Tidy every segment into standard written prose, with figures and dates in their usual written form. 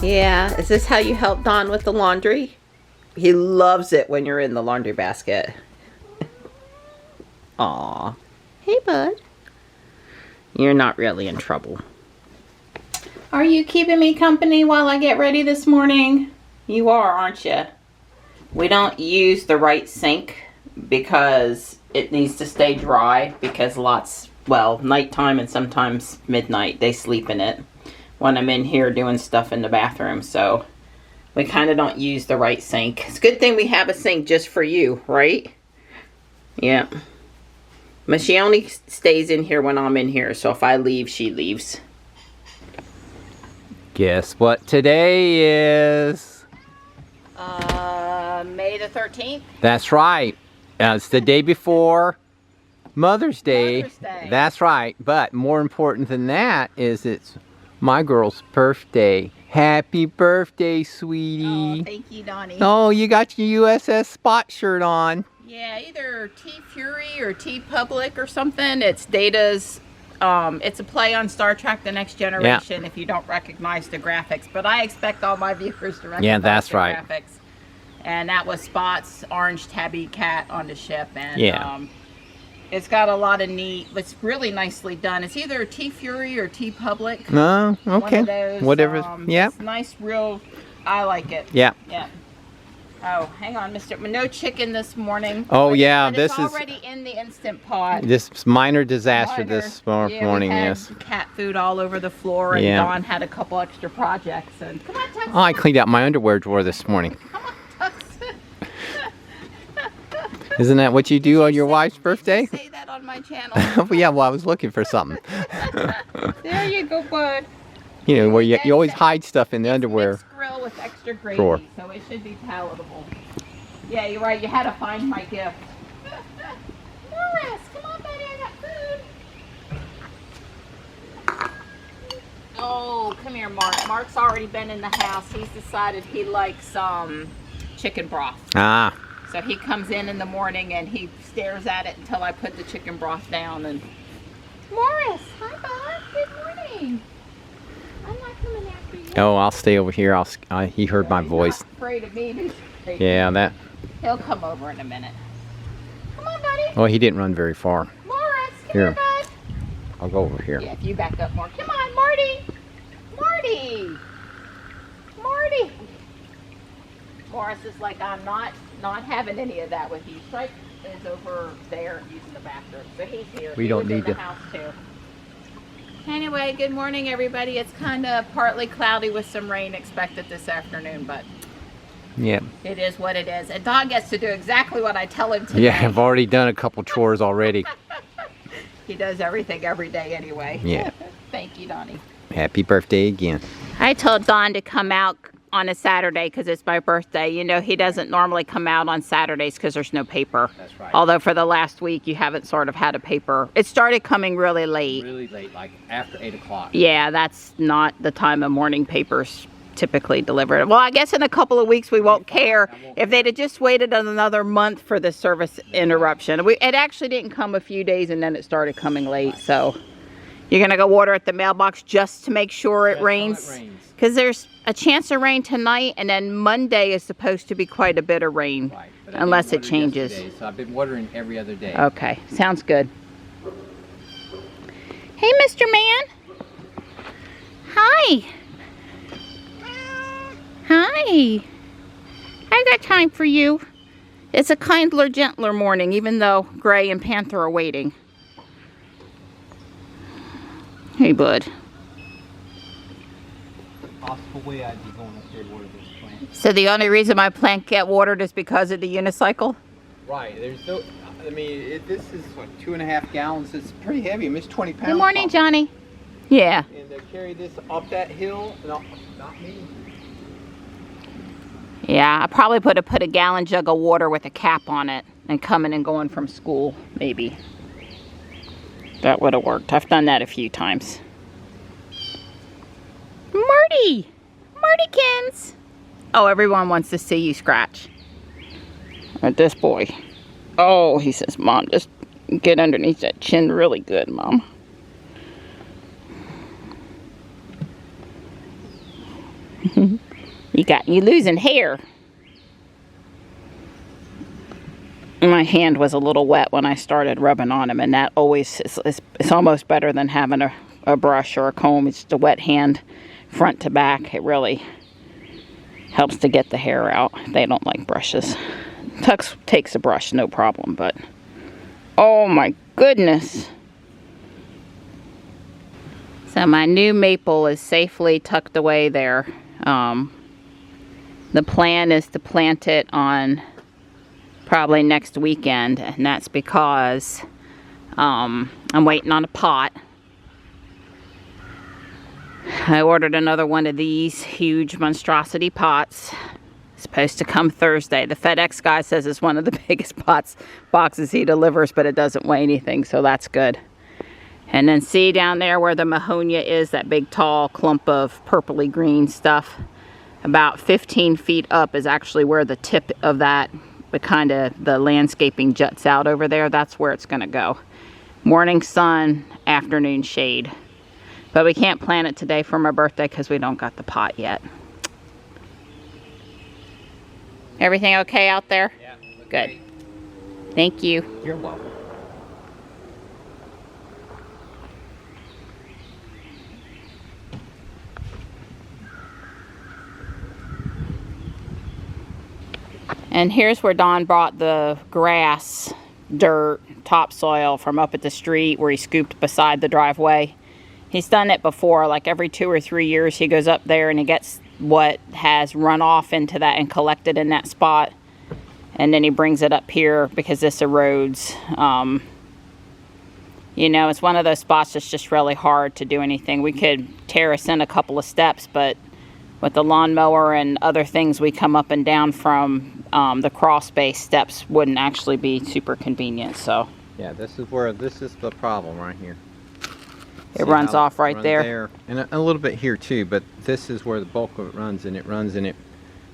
Yeah, is this how you help Don with the laundry? He loves it when you're in the laundry basket. Aw. Hey, bud. You're not really in trouble. Are you keeping me company while I get ready this morning? You are, aren't you? We don't use the right sink because it needs to stay dry because well, nighttime and sometimes midnight, they sleep in it when I'm in here doing stuff in the bathroom. So we kind of don't use the right sink. It's a good thing we have a sink just for you, right? Yeah. But she only stays in here when I'm in here. So if I leave, she leaves. Guess what today is? May the 13th? That's right. It's the day before Mother's Day. Mother's Day. That's right. But more important than that is it's my girl's birthday. Happy birthday, sweetie. Oh, thank you, Donnie. Oh, you got your USS Spot shirt on. Yeah, either T-Fury or T-Public or something. It's Data's, it's a play on Star Trek The Next Generation, if you don't recognize the graphics. But I expect all my viewers to recognize the graphics. And that was Spot's orange tabby cat on the ship. And it's got a lot of neat, it's really nicely done. It's either T-Fury or T-Public. Oh, okay. One of those, whatever. It's nice, real, I like it. Yeah. Yeah. Oh, hang on, Mr. No chicken this morning. Oh, yeah, but this it's already in the Instant Pot. This minor disaster this morning, we had yes. cat food all over the floor, and Dawn had a couple extra projects. And come on, Tux. Oh, I cleaned out my underwear drawer this morning. Come on, Tux. Isn't that what you do on your wife's birthday? Say that on my channel. Well, yeah, well, I was looking for something. There you go, bud. You know, where you always hide stuff in the underwear. Mixed grill with extra gravy, drawer. so it should be palatable. Yeah, you're right. You had to find my gift. Morris, come on, buddy. I got food. Oh, come here, Mark. Mark's already been in the house. He's decided he likes chicken broth. Ah. So he comes in the morning and he stares at it until I put the chicken broth down. And Morris, hi, bud. Good morning. I'm not coming after you. Oh, I'll stay over here. He heard my voice. Not afraid of me. Yeah, that. He'll come over in a minute. Come on, buddy. Well, he didn't run very far. Morris, come here, bud. I'll go over here. Yeah, if you back up more. Come on, Marty. Marty. Marty. Morris is like, I'm not having any of that with you. Stripe is over there using the bathroom, so he's here. We don't need the house too. Anyway, good morning, everybody. It's kind of partly cloudy with some rain expected this afternoon, but yeah, it is what it is. And Don gets to do exactly what I tell him to do. Yeah, I've already done a couple chores already. He does everything every day anyway. Yeah. Thank you, Donnie. Happy birthday again. I told Don to come out on a Saturday because it's my birthday. You know, he doesn't normally come out on Saturdays because there's no paper. That's right. Although for the last week you haven't sort of had a paper. It started coming really late. Really late, like after 8 o'clock. Yeah, that's not the time of morning papers typically delivered. Well, I guess in a couple of weeks we won't care. If they'd have just waited another month for the service interruption. It actually didn't come a few days and then it started coming late. So you're going to go water at the mailbox just to make sure it rains? Because there's a chance of rain tonight, and then Monday is supposed to be quite a bit of rain, right, unless it changes. So I've been watering every other day. Okay, sounds good. Hey, Mr. Man. Hi. Hi. I got time for you. It's a kindler, gentler morning, even though Gray and Panther are waiting. Hey, bud. Possible way I'd be going up there to water this plant. So the only reason my plant get watered is because of the unicycle? Right. There's no. I mean, this is what, 2.5 gallons. It's pretty heavy. It's 20 pounds. Good morning, Johnny. Yeah. And to carry this up that hill, no, not me. Yeah, I probably put a gallon jug of water with a cap on it and coming and going from school, maybe. That would have worked. I've done that a few times. Marty! Martykins! Oh, everyone wants to see you scratch. At this boy. Oh, he says, Mom, just get underneath that chin really good, Mom. You losing hair. My hand was a little wet when I started rubbing on them, and that always it's almost better than having a brush or a comb. It's just a wet hand front to back. It really helps to get the hair out. They don't like brushes. Tux takes a brush, no problem, but oh my goodness. So my new maple is safely tucked away there. The plan is to plant it on probably next weekend, and that's because I'm waiting on a pot. I ordered another one of these huge monstrosity pots. It's supposed to come Thursday. The FedEx guy says it's one of the biggest boxes he delivers, but it doesn't weigh anything, so that's good. And then see down there where the mahonia is, that big tall clump of purpley green stuff, about 15 feet up is actually where the tip of that, the landscaping juts out over there. That's where it's gonna go. Morning sun, afternoon shade. But we can't plant it today for my birthday because we don't got the pot yet. Everything okay out there? Yeah. Good. Great. Thank you. You're welcome. And here's where Don brought the grass, dirt, topsoil from up at the street where he scooped beside the driveway. He's done it before, like every 2 or 3 years he goes up there and he gets what has run off into that and collected in that spot. And then he brings it up here because this erodes. You know, it's one of those spots that's just really hard to do anything. We could terrace in a couple of steps, but with the lawnmower and other things we come up and down from, the crawl space steps wouldn't actually be super convenient. So yeah, this is the problem right here. It runs off right there. And a little bit here too, but this is where the bulk of it runs, and it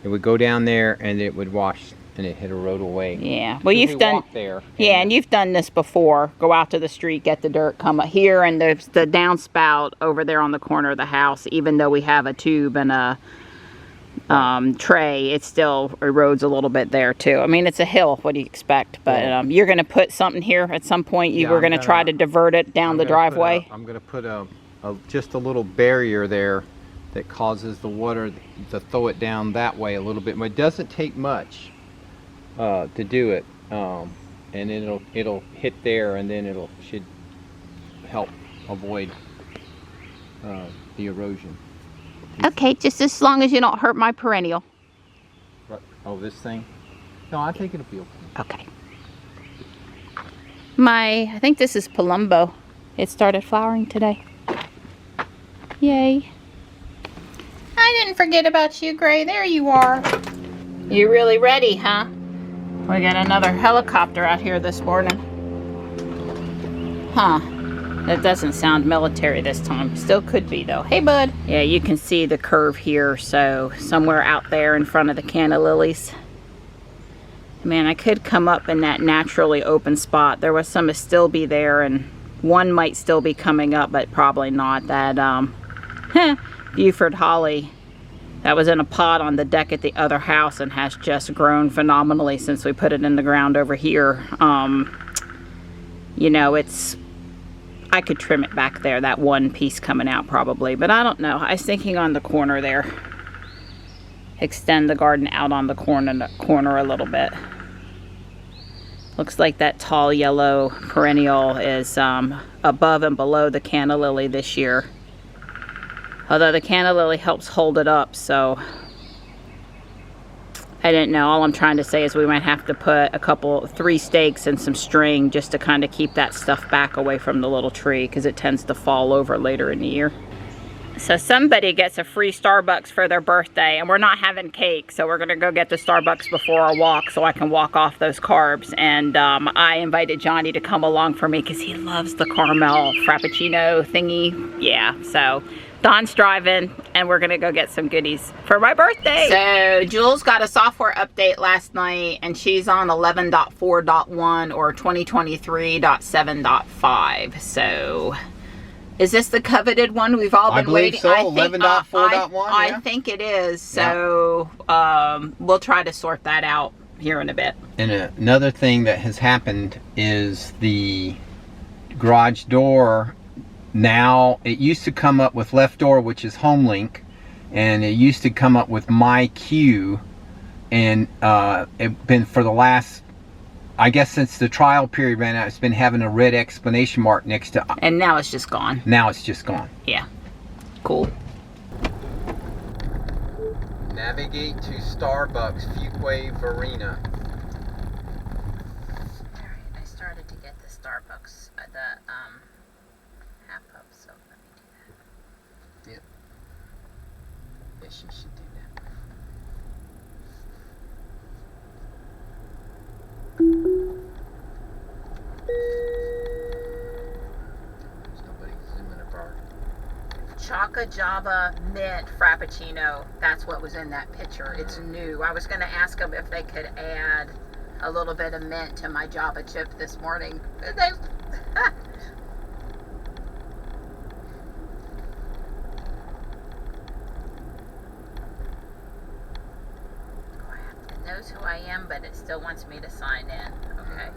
would go down there and it would wash and it hit a road away. Yeah, well, you've done there. Yeah, and you've done this before. Go out to the street, get the dirt, come up here, and there's the downspout over there on the corner of the house. Even though we have a tube and a tray, it still erodes a little bit there too. I mean, it's a hill. What do you expect? But you're going to put something here at some point. You were going to try to divert it down the driveway. I'm going to put just a little barrier there that causes the water to throw it down that way a little bit. But it doesn't take much to do it, and then it'll hit there, and then should help avoid the erosion. Okay, just as long as you don't hurt my perennial. Oh, this thing? No, I think it'll be okay. Okay. I think this is Palumbo. It started flowering today. Yay. I didn't forget about you, Gray. There you are. You really ready, huh? We got another helicopter out here this morning. Huh. That doesn't sound military this time. Still could be though. Hey, bud. Yeah, you can see the curve here. So somewhere out there in front of the canna lilies. Man, I could come up in that naturally open spot. There was some astilbe there, and one might still be coming up, but probably not. That Buford holly that was in a pot on the deck at the other house and has just grown phenomenally since we put it in the ground over here. You know, I could trim it back there, that one piece coming out probably, but I don't know. I was thinking on the corner there. Extend the garden out on the corner a little bit. Looks like that tall yellow perennial is above and below the canna lily this year. Although the canna lily helps hold it up, so I didn't know. All I'm trying to say is we might have to put 3 stakes and some string just to kind of keep that stuff back away from the little tree, because it tends to fall over later in the year. So somebody gets a free Starbucks for their birthday, and we're not having cake, so we're gonna go get the Starbucks before our walk so I can walk off those carbs. And I invited Johnny to come along for me because he loves the caramel frappuccino thingy. Yeah, so Don's driving, and we're gonna go get some goodies for my birthday. So Jules got a software update last night, and she's on 11.4.1 or 2023.7.5. So Is this the coveted one we've all been waiting? I believe so. 11.4.1. I think it is. So we'll try to sort that out here in a bit. And another thing that has happened is the garage door. Now, it used to come up with left door, which is home link, and it used to come up with my queue, and it's been for the last, I guess since the trial period ran out, it's been having a red exclamation mark next to. And now it's just gone. Now it's just gone. Yeah. Cool. Navigate to Starbucks, Fuquay Arena. Alright, I started to get the Starbucks, half up, so let me do that. Yep. Yes, she should do that. There's nobody zooming apart. Chaka Java Mint Frappuccino. That's what was in that picture. It's new. I was going to ask them if they could add a little bit of mint to my Java chip this morning. They... It knows who I am, but it still wants me to sign in. Okay.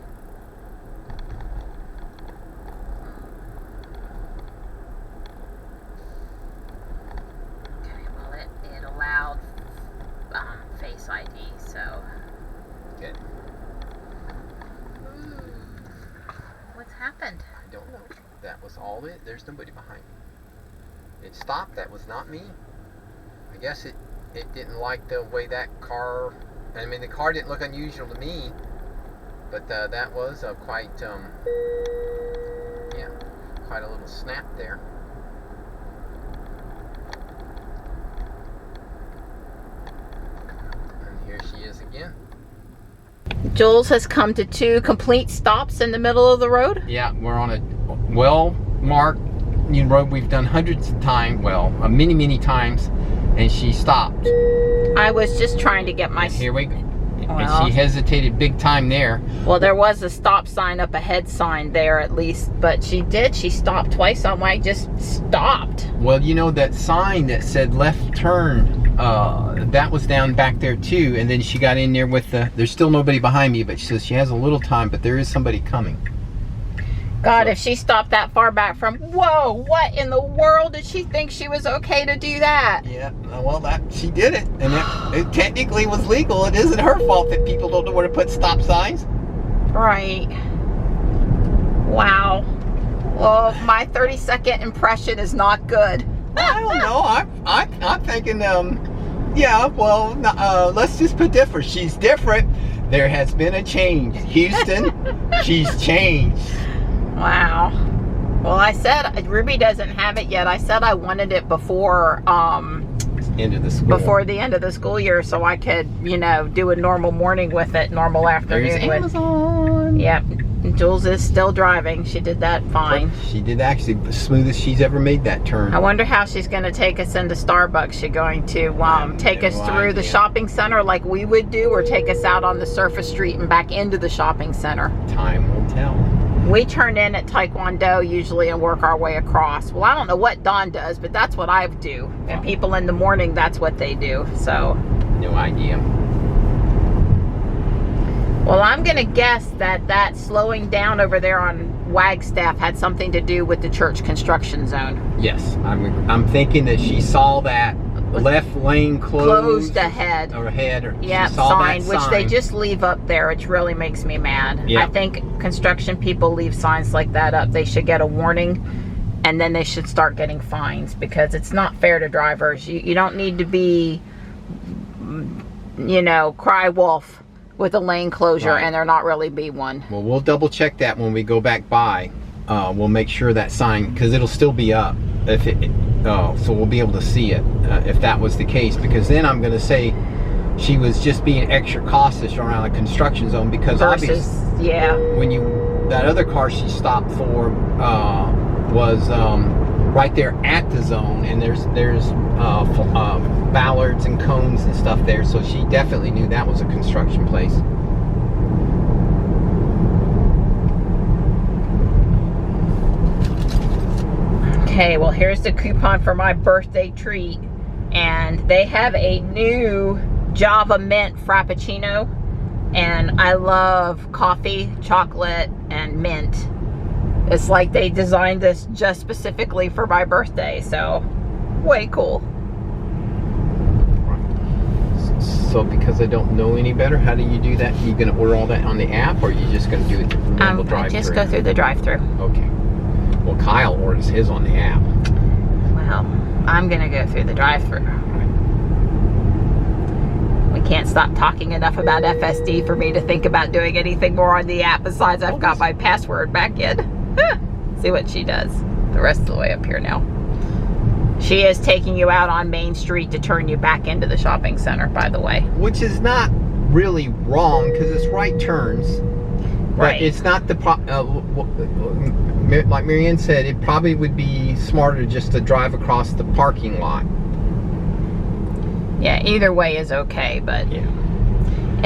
Okay, well it allowed Face ID, so. Good. What's happened? I don't know. That was all it. There's nobody behind me. It stopped. That was not me. I guess it didn't like the way that car. I mean, the car didn't look unusual to me, but that was quite, yeah, quite a little snap there. And here she is again. Jules has come to 2 complete stops in the middle of the road. Yeah, we're on a well-marked road we've done hundreds of times, well, many times, and she stopped. I was just trying to get my... Here we go. Well, and she hesitated big time there. Well, there was a stop sign up ahead sign there at least, but she stopped twice on my just stopped. Well, you know that sign that said left turn, that was down back there too, and then she got in there with there's still nobody behind me, but she says she has a little time, but there is somebody coming. God, if she stopped that far back from, whoa, what in the world did she think she was okay to do that? Yeah, well, she did it, and it technically was legal. It isn't her fault that people don't know where to put stop signs. Right. Wow. Well, my 30-second impression is not good. I don't know. I'm thinking, yeah, well, let's just put different. She's different. There has been a change. Houston, she's changed. Wow. Well, I said Ruby doesn't have it yet. I said I wanted it before end of the school. Before the end of the school year, so I could, you know, do a normal morning with it, normal afternoon There's with. Amazon. Yep. Jules is still driving. She did that fine. She did actually the smoothest she's ever made that turn. I wonder how she's going to take us into Starbucks. She's going to take us through the shopping center like we would do, or take us out on the surface street and back into the shopping center. Time will tell. We turn in at Taekwondo usually and work our way across. Well, I don't know what Dawn does, but that's what I do. And people in the morning, that's what they do. So. No idea. Well, I'm going to guess that slowing down over there on Wagstaff had something to do with the church construction zone. Yes, I'm thinking that she saw that left lane closed ahead. Or ahead. Or yeah, sign, which they just leave up there, which really makes me mad. Yeah. I think construction people leave signs like that up. They should get a warning, and then they should start getting fines, because it's not fair to drivers. You don't need to be, you know, cry wolf with a lane closure, right, and there not really be one. Well, we'll double check that when we go back by. We'll make sure that sign, because it'll still be up. If so we'll be able to see it if that was the case, because then I'm going to say she was just being extra cautious around a construction zone, because obviously, yeah, when that other car she stopped for was right there at the zone, and there's ballards and cones and stuff there, so she definitely knew that was a construction place. Okay, well, here's the coupon for my birthday treat. And they have a new Java Mint Frappuccino. And I love coffee, chocolate, and mint. It's like they designed this just specifically for my birthday. So, way cool. So because I don't know any better, how do you do that? You gonna order all that on the app, or are you just gonna do it through the normal drive-thru? I just go through the drive-thru. Okay. Well, Kyle orders his on the app. Well, I'm gonna go through the drive-thru. We can't stop talking enough about FSD for me to think about doing anything more on the app besides I've got my password back in. See what she does the rest of the way up here now. She is taking you out on Main Street to turn you back into the shopping center, by the way. Which is not really wrong because it's right turns. Right. But it's not the, like Marianne said, it probably would be smarter just to drive across the parking lot. Yeah, either way is okay, but yeah.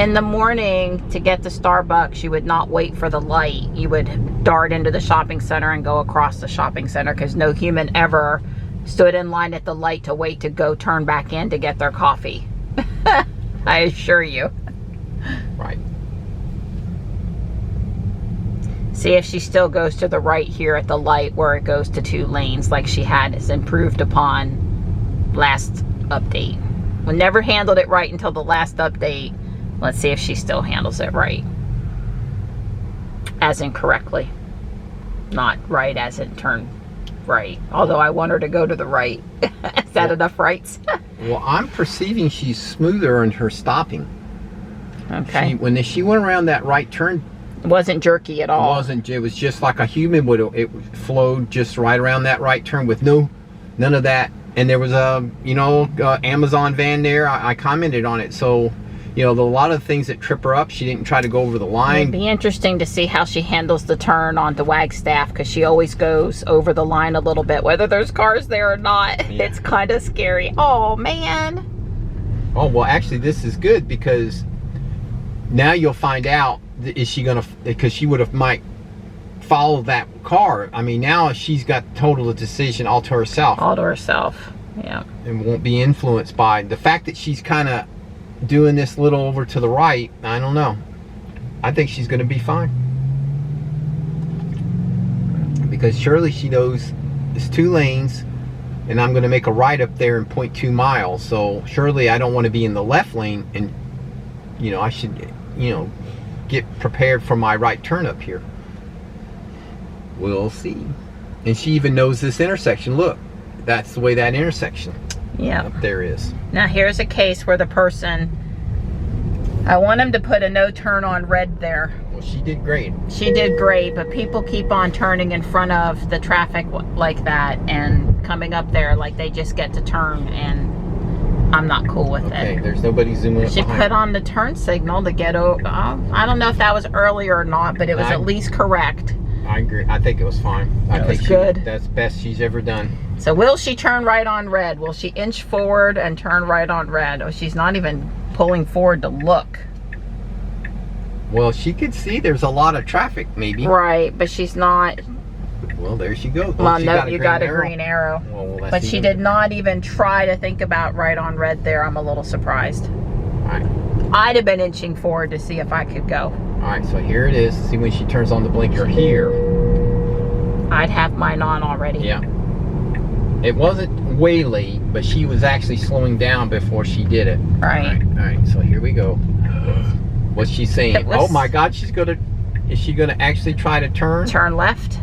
In the morning to get to Starbucks, you would not wait for the light. You would dart into the shopping center and go across the shopping center because no human ever stood in line at the light to wait to go turn back in to get their coffee. I assure you. Right. See if she still goes to the right here at the light where it goes to 2 lanes like she had is improved upon last update. We never handled it right until the last update. Let's see if she still handles it right. As in correctly. Not right as in turn right. Although I want her to go to the right. Is that enough rights? Well, I'm perceiving she's smoother in her stopping. Okay. When she went around that right turn, it wasn't jerky at all. It was just like a human would. It flowed just right around that right turn with none of that. And there was a, Amazon van there. I commented on it. So, a lot of things that trip her up, she didn't try to go over the line. It'd be interesting to see how she handles the turn onto Wagstaff because she always goes over the line a little bit, whether there's cars there or not. Yeah. It's kind of scary. Oh, man. Oh, well, actually, this is good because now you'll find out, is she going to, because she would have might follow that car. I mean, now she's got total decision all to herself. All to herself, yeah. And won't be influenced by the fact that she's kind of doing this little over to the right. I don't know. I think she's going to be fine. Because surely she knows it's 2 lanes and I'm going to make a right up there in 0.2 miles. So surely I don't want to be in the left lane and, I should, get prepared for my right turn up here. We'll see. And she even knows this intersection. Look, that's the way that intersection up there is. Now here's a case where the person, I want him to put a no turn on red there. Well, she did great. She did great, but people keep on turning in front of the traffic like that and coming up there like they just get to turn, and I'm not cool with it. Okay, there's nobody zooming up She behind. put on the turn signal to get over. I don't know if that was earlier or not, but it was at least correct. I agree. I think it was fine. I think good. That's the best she's ever done. So will she turn right on red? Will she inch forward and turn right on red? Oh, she's not even pulling forward to look. Well, she could see there's a lot of traffic, maybe. Right, but she's not. Well, there she goes. Well, no, you got a green arrow. Well, but she did not even try to think about right on red there. I'm a little surprised. All right. I'd have been inching forward to see if I could go. All right, so here it is. See when she turns on the blinker here. I'd have mine on already. Yeah. It wasn't way late, but she was actually slowing down before she did it. Right. All right, so here we go. What's she saying? Oh my God, is she gonna actually try to turn? Turn left.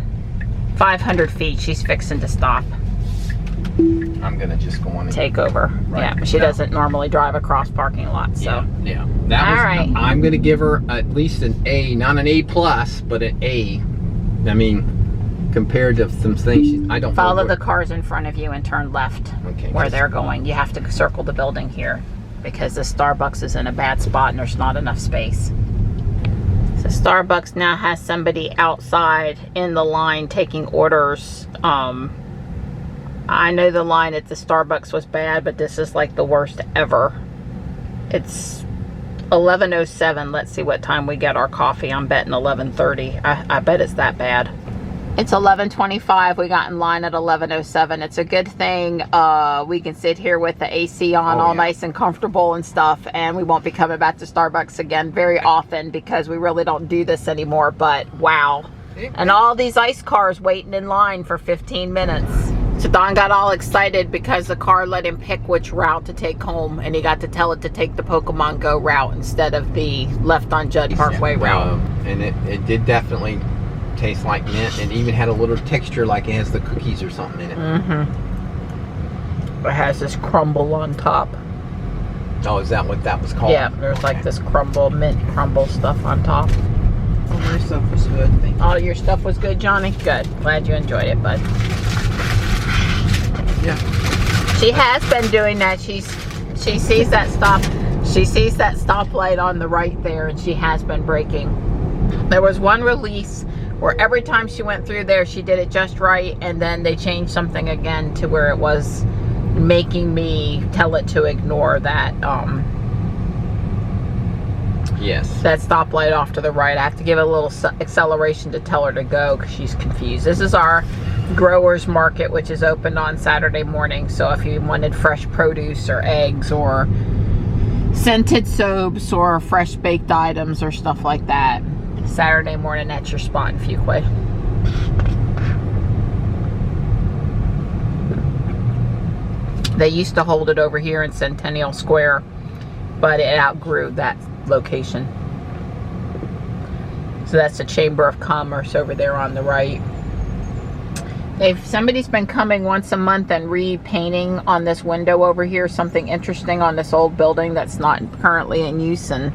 500 feet, she's fixing to stop. I'm gonna just go on and take over. Right. Yeah, but she doesn't normally drive across parking lots, so. Yeah. That was, all right. I'm gonna give her at least an A, not an A plus, but an A. I mean, compared to some things, I don't follow the cars in front of you and turn left where they're going. You have to circle the building here because the Starbucks is in a bad spot and there's not enough space. So Starbucks now has somebody outside in the line taking orders. I know the line at the Starbucks was bad, but this is like the worst ever. It's 11:07. Let's see what time we get our coffee. I'm betting 11:30. I bet it's that bad. It's 11:25. We got in line at 11:07. It's a good thing we can sit here with the AC on, all nice and comfortable and stuff, and we won't be coming back to Starbucks again very often because we really don't do this anymore. But wow. And all these ice cars waiting in line for 15 minutes. So Don got all excited because the car let him pick which route to take home, and he got to tell it to take the Pokemon Go route instead of the left on Judd Parkway route. And it did definitely taste like mint, and even had a little texture like it has the cookies or something in it. It has this crumble on top. Oh, is that what that was called? Yeah, there's like this crumble, mint crumble stuff on top. Oh, my stuff was good. Thank you. All your stuff was good, Johnny? Good. Glad you enjoyed it, bud. Yeah. She has been doing that. She sees that stoplight on the right there, and she has been braking. There was one release where every time she went through there, she did it just right, and then they changed something again to where it was making me tell it to ignore that that stoplight off to the right. I have to give it a little acceleration to tell her to go because she's confused. This is our growers market, which is open on Saturday morning, so if you wanted fresh produce or eggs or scented soaps or fresh baked items or stuff like that, Saturday morning, that's your spot in Fuquay. They used to hold it over here in Centennial Square, but it outgrew that location. So that's the Chamber of Commerce over there on the right. Somebody's been coming once a month and repainting on this window over here, something interesting on this old building that's not currently in use, and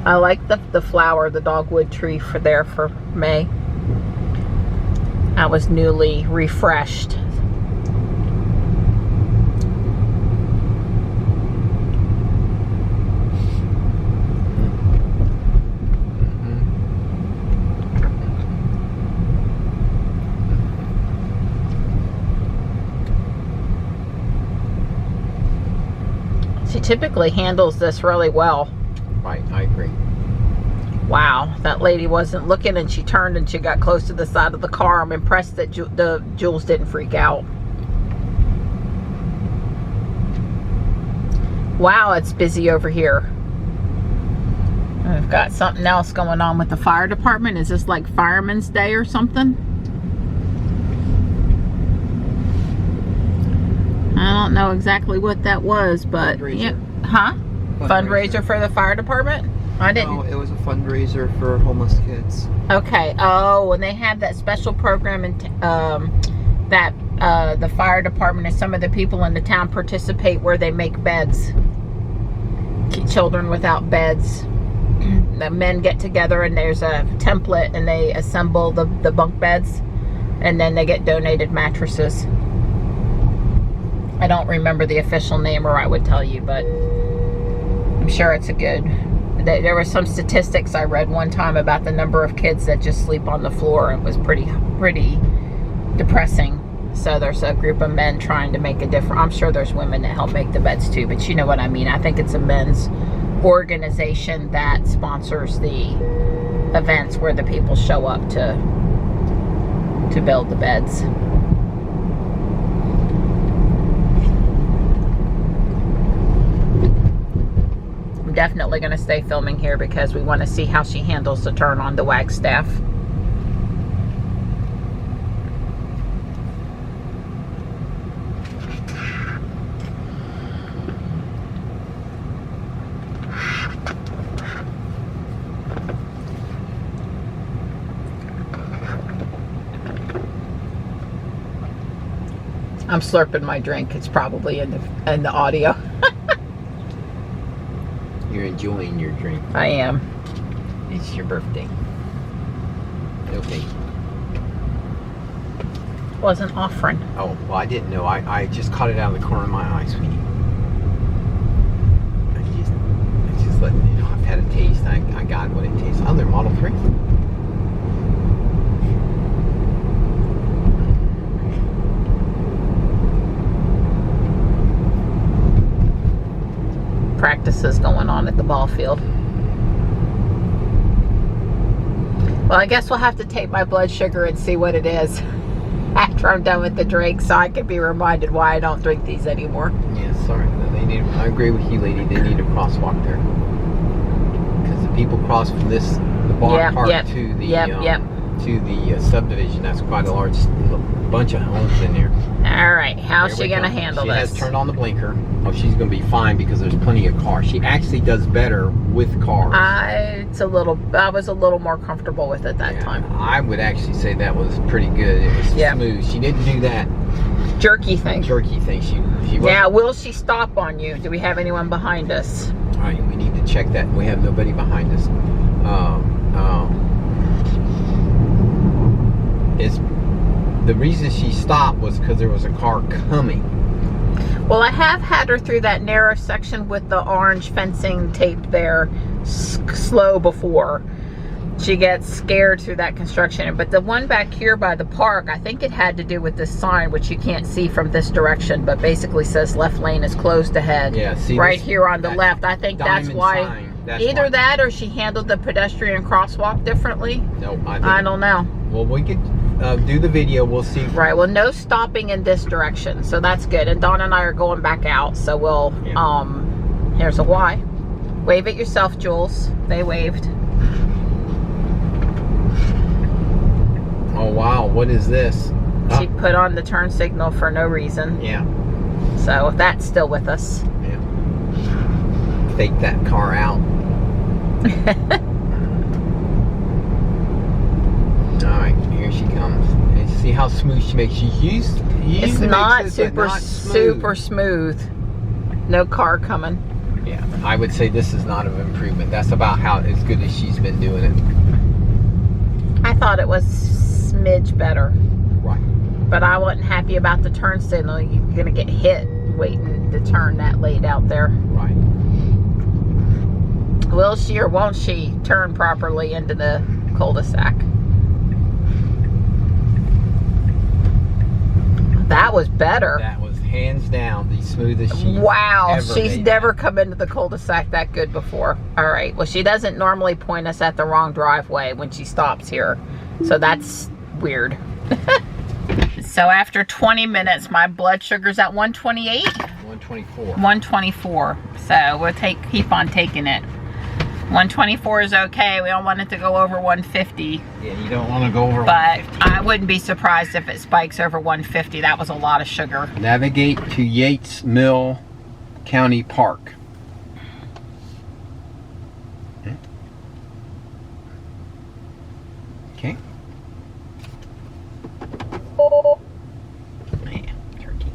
I like the flower, the dogwood tree for May. That was newly refreshed. She typically handles this really well. Right, I agree. Wow, that lady wasn't looking, and she turned and she got close to the side of the car. I'm impressed that Jules didn't freak out. Wow, it's busy over here. We've got something else going on with the fire department. Is this like Fireman's Day or something? I don't know exactly what that was, but yeah. Huh? Fundraiser for the fire department? I didn't. No, it was a fundraiser for homeless kids. Okay. Oh, and they have that special program in that the fire department and some of the people in the town participate, where they make beds. Children without beds. The men get together and there's a template and they assemble the bunk beds, and then they get donated mattresses. I don't remember the official name, or I would tell you, but I'm sure it's a good. There were some statistics I read one time about the number of kids that just sleep on the floor. It was pretty depressing. So there's a group of men trying to make a difference. I'm sure there's women that help make the beds too, but you know what I mean. I think it's a men's organization that sponsors the events where the people show up to build the beds. I'm definitely going to stay filming here because we want to see how she handles the turn on the Wagstaff. I'm slurping my drink. It's probably in the audio. You're enjoying your drink. I am. It's your birthday. Okay. Wasn't offering. Oh, well, I didn't know. I just caught it out of the corner of my eye, sweetie. I just letting you know. I've had a taste. I got what it tastes. Oh, they're Model 3. Practices going on at the ball field. Well, I guess we'll have to take my blood sugar and see what it is after I'm done with the drink, so I can be reminded why I don't drink these anymore. Yeah, sorry. No, they need. I agree with you, lady. They need a crosswalk there because the people cross from the bar park to the subdivision. That's quite a large bunch of homes in there. All right, how's she gonna handle this? She has turned on the blinker. Oh, she's gonna be fine because there's plenty of cars. She actually does better with cars. I was a little more comfortable with it that time. I would actually say that was pretty good. It was smooth. She didn't do that jerky thing. She now, will she stop on you? Do we have anyone behind us? All right, we need to check that. We have nobody behind us. The reason she stopped was because there was a car coming. Well, I have had her through that narrow section with the orange fencing taped there slow before. She gets scared through that construction. But the one back here by the park, I think it had to do with this sign, which you can't see from this direction, but basically says left lane is closed ahead. Yeah, see right here on the left. I think that's why. Either that or she handled the pedestrian crosswalk differently. Nope, I don't know. Well, we could do the video. We'll see. Right. Well, no stopping in this direction, so that's good. And Dawn and I are going back out, so we'll. Here's a Y. Wave it yourself, Jules. They waved. Oh wow! What is this? She put on the turn signal for no reason. Yeah. So that's still with us. Yeah. Fake that car out. Alright, here she comes. And see how smooth she makes. It's not super smooth. No car coming. Yeah, I would say this is not an improvement. That's about how as good as she's been doing it. I thought it was smidge better. Right. But I wasn't happy about the turn signal. You're gonna get hit waiting to turn that late out there. Right. Will she or won't she turn properly into the cul-de-sac? That was better. That was hands down the smoothest she's wow, she's made never come into the cul-de-sac that good before. All right, well, she doesn't normally point us at the wrong driveway when she stops here, so that's weird. So after 20 minutes, my blood sugar's at 128? 124. 124, so we'll keep on taking it. 124 is okay. We don't want it to go over 150. Yeah, you don't want to go over but 150. I wouldn't be surprised if it spikes over 150. That was a lot of sugar. Navigate to Yates Mill County Park. Okay. Man, turkey.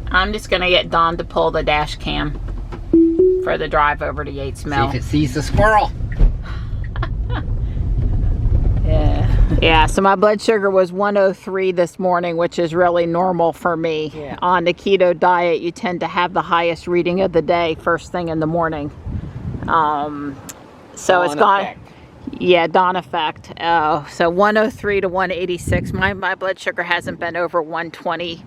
I'm just gonna get Dawn to pull the dash cam for the drive over to Yates Mill. See if it sees the squirrel. Yeah, so my blood sugar was 103 this morning, which is really normal for me. Yeah. On the keto diet, you tend to have the highest reading of the day first thing in the morning. So it's gone. Yeah, dawn effect. So 103 to 186. My blood sugar hasn't been over 120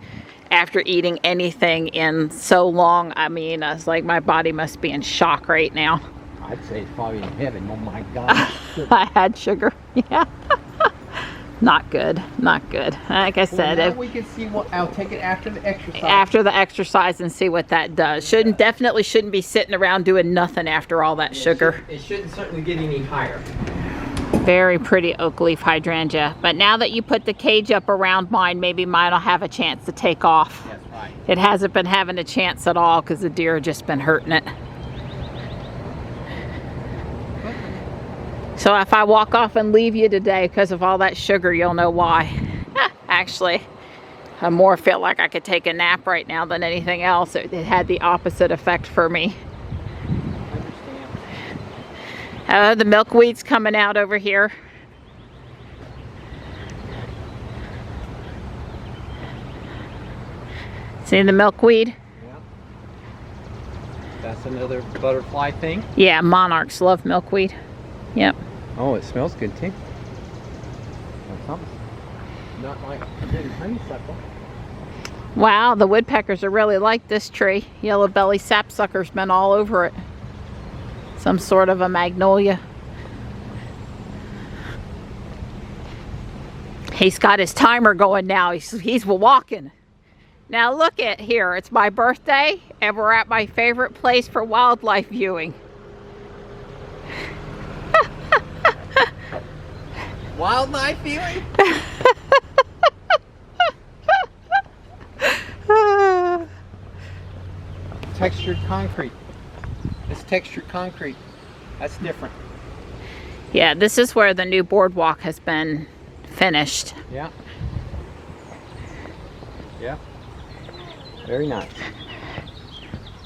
after eating anything in so long. I mean, I was like, my body must be in shock right now. I'd say it's probably in heaven. Oh my God. I had sugar. Yeah. Not good. Not good. Like I said, well, now we can see what. I'll take it after the exercise. After the exercise and see what that does. Definitely shouldn't be sitting around doing nothing after all that sugar. It shouldn't certainly get any higher. Very pretty oak leaf hydrangea. But now that you put the cage up around mine, maybe mine will have a chance to take off. That's right. It hasn't been having a chance at all because the deer have just been hurting it. So if I walk off and leave you today because of all that sugar, you'll know why. Actually, I more feel like I could take a nap right now than anything else. It had the opposite effect for me. The milkweed's coming out over here. See the milkweed? Yeah. That's another butterfly thing. Yeah, monarchs love milkweed. Yep. Oh, it smells good too. That's something. Not like honeysuckle. Wow, the woodpeckers are really like this tree. Yellow belly sapsucker's been all over it. Some sort of a magnolia. He's got his timer going now. He's walking. Now look at here. It's my birthday, and we're at my favorite place for wildlife viewing. Wildlife viewing? Textured concrete. It's textured concrete. That's different. Yeah, this is where the new boardwalk has been finished. Yeah. Yeah. Very nice.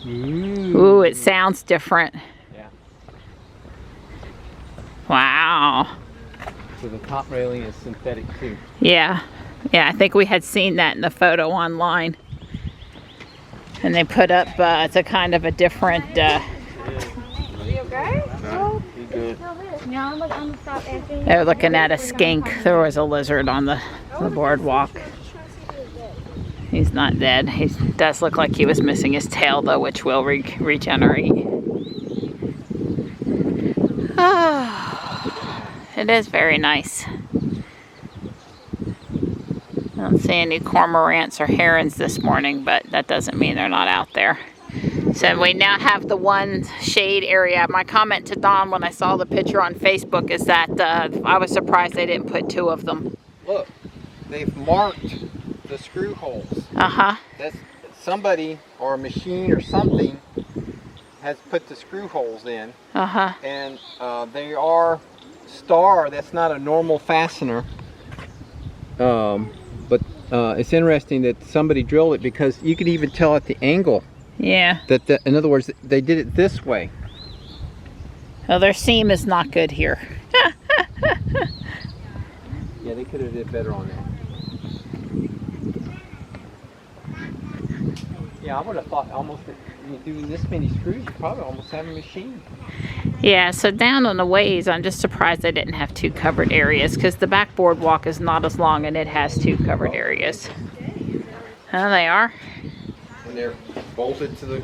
Ooh, it sounds different. Yeah. Wow. So the top railing is synthetic too. Yeah. Yeah, I think we had seen that in the photo online. And they put up, it's a kind of a different, You okay? No, you good. they're looking at a skink. There was a lizard on the boardwalk. He's not dead. He does look like he was missing his tail though, which will regenerate. Oh, it is very nice. I don't see any cormorants or herons this morning, but that doesn't mean they're not out there. So we now have the one shade area. My comment to Don when I saw the picture on Facebook is that I was surprised they didn't put 2 of them. Look, they've marked the screw holes. Uh-huh. That's somebody or a machine or something has put the screw holes in. Uh-huh. And they are star. That's not a normal fastener. But it's interesting that somebody drilled it because you could even tell at the angle. Yeah. That in other words, they did it this way. Well, their seam is not good here. Yeah, they could have did better on that. Yeah, I would have thought almost that doing this many screws, you probably almost have a machine. Yeah, so down on the ways, I'm just surprised they didn't have 2 covered areas because the back boardwalk is not as long and it has 2 covered areas. Oh, they are. When they're bolted to the...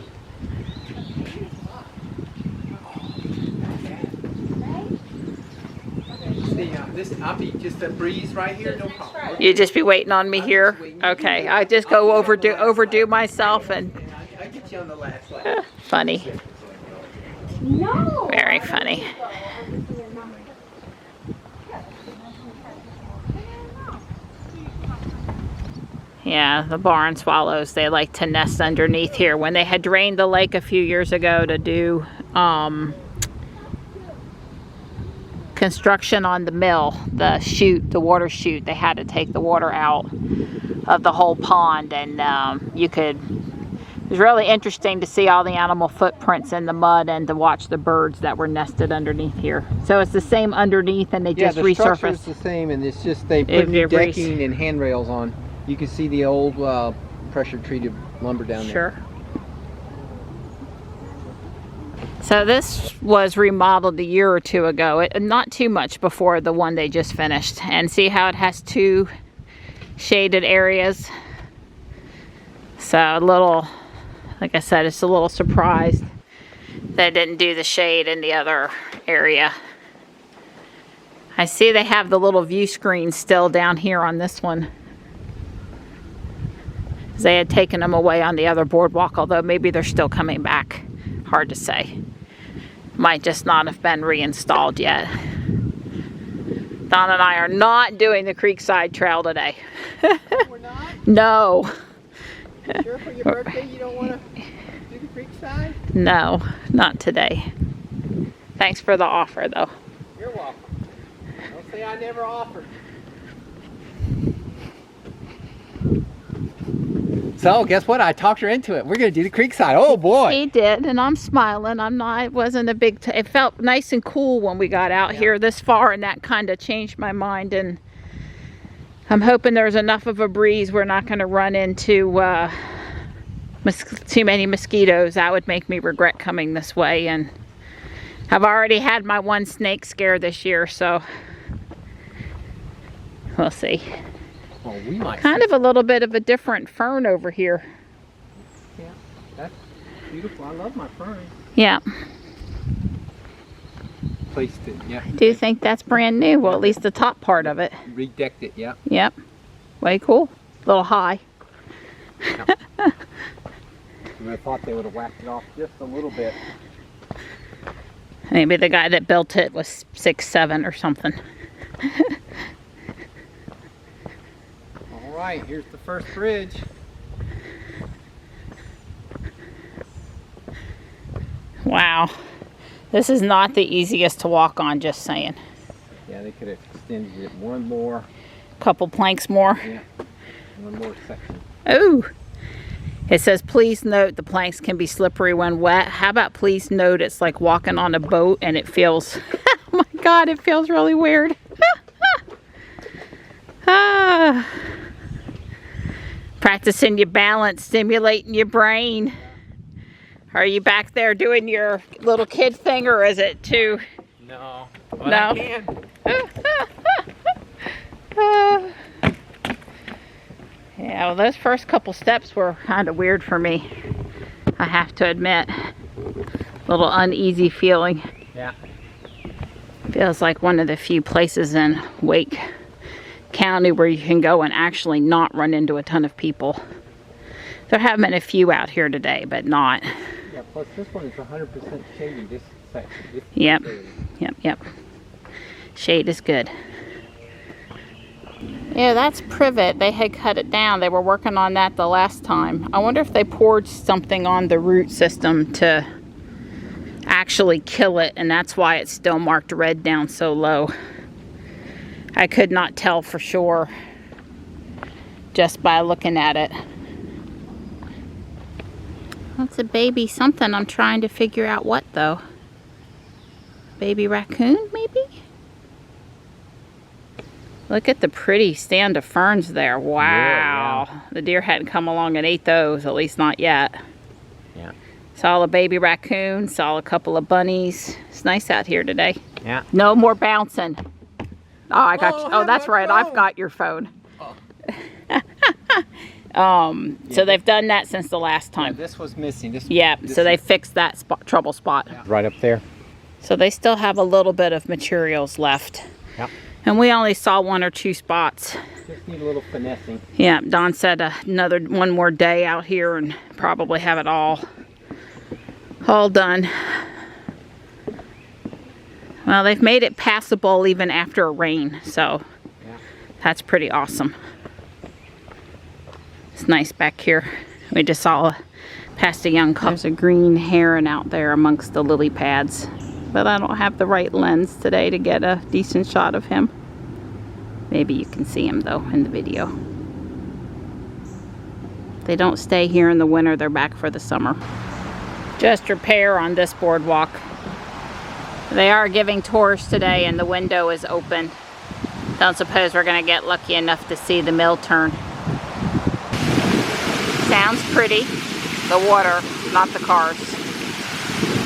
I'll be just a breeze right here, no problem. You just be waiting on me here? Okay, I just go overdo myself and... I get you on the last lap. Funny. Very funny. Yeah, the barn swallows, they like to nest underneath here. When they had drained the lake a few years ago to do construction on the mill, the water chute, they had to take the water out of the whole pond, and it was really interesting to see all the animal footprints in the mud and to watch the birds that were nested underneath here. So it's the same underneath and they just resurfaced. Yeah, the structure is the same, and it's just they put new decking and handrails on. You can see the old pressure treated lumber down there. Sure. So this was remodeled a year or 2 ago, not too much before the one they just finished. And see how it has 2 shaded areas. So a little, like I said, it's a little surprised they didn't do the shade in the other area. I see they have the little view screen still down here on this one. They had taken them away on the other boardwalk, although maybe they're still coming back. Hard to say. Might just not have been reinstalled yet. Don and I are not doing the Creekside Trail today. We're not? No. You sure for your birthday you don't want to do the Creekside? No, not today. Thanks for the offer, though. You're welcome. Don't say I never offered. So guess what? I talked her into it. We're gonna do the Creekside. Oh boy! He did, and I'm smiling. I'm not. It wasn't a big. It felt nice and cool when we got out here this far, and that kind of changed my mind. And I'm hoping there's enough of a breeze. We're not going to run into too many mosquitoes. That would make me regret coming this way. And I've already had my one snake scare this year, so we'll see. Well, we might kind of a little bit of a different fern over here. Yeah, that's beautiful. I love my ferns. Yeah. replaced it. Yeah. I do think that's brand new. Well, at least the top part of it. Redecked it. Yeah. Yep. Way cool. A little high. I thought they would have whacked it off just a little bit. Maybe the guy that built it was 6'7" or something. All right, here's the first bridge. Wow. This is not the easiest to walk on, just saying. Yeah, they could have extended it one more. Couple planks more. Yeah, one more section. Oh. It says, please note the planks can be slippery when wet. How about please note it's like walking on a boat and it feels, oh my God, it feels really weird. Practicing your balance, stimulating your brain. Are you back there doing your little kid thing, or is it too? No. No. I can. Yeah, well, those first couple steps were kind of weird for me, I have to admit. Little uneasy feeling. Yeah. Feels like one of the few places in Wake County where you can go and actually not run into a ton of people. There have been a few out here today, but not. Yeah, plus this one is 100% shady, this section. This Yep. area. Yep. Shade is good. Yeah, that's privet. They had cut it down. They were working on that the last time. I wonder if they poured something on the root system to actually kill it, and that's why it's still marked red down so low. I could not tell for sure just by looking at it. That's a baby something. I'm trying to figure out what though. Baby raccoon maybe? Look at the pretty stand of ferns there. Wow. Yeah. The deer hadn't come along and ate those, at least not yet. Yeah. Saw a baby raccoon, saw a couple of bunnies. It's nice out here today. Yeah. No more bouncing. Oh, I got you. I Oh, have that's my right. phone. I've got your phone. Oh. So they've done that since the last Yeah, time. this was missing. This So they fixed that spot, trouble spot. Yeah. Right up there. So they still have a little bit of materials left. Yep. And we only saw 1 or 2 spots. Just need a little finessing. Yeah, Don said one more day out here and probably have it all done. Well, they've made it passable even after a rain, so Yeah. that's pretty awesome. It's nice back here. We just saw past a young couple. There's a green heron out there amongst the lily pads, but I don't have the right lens today to get a decent shot of him. Maybe you can see him though in the video. They don't stay here in the winter, they're back for the summer. Just repair on this boardwalk. They are giving tours today and the window is open. Don't suppose we're gonna get lucky enough to see the mill turn. Sounds pretty. The water, not the cars.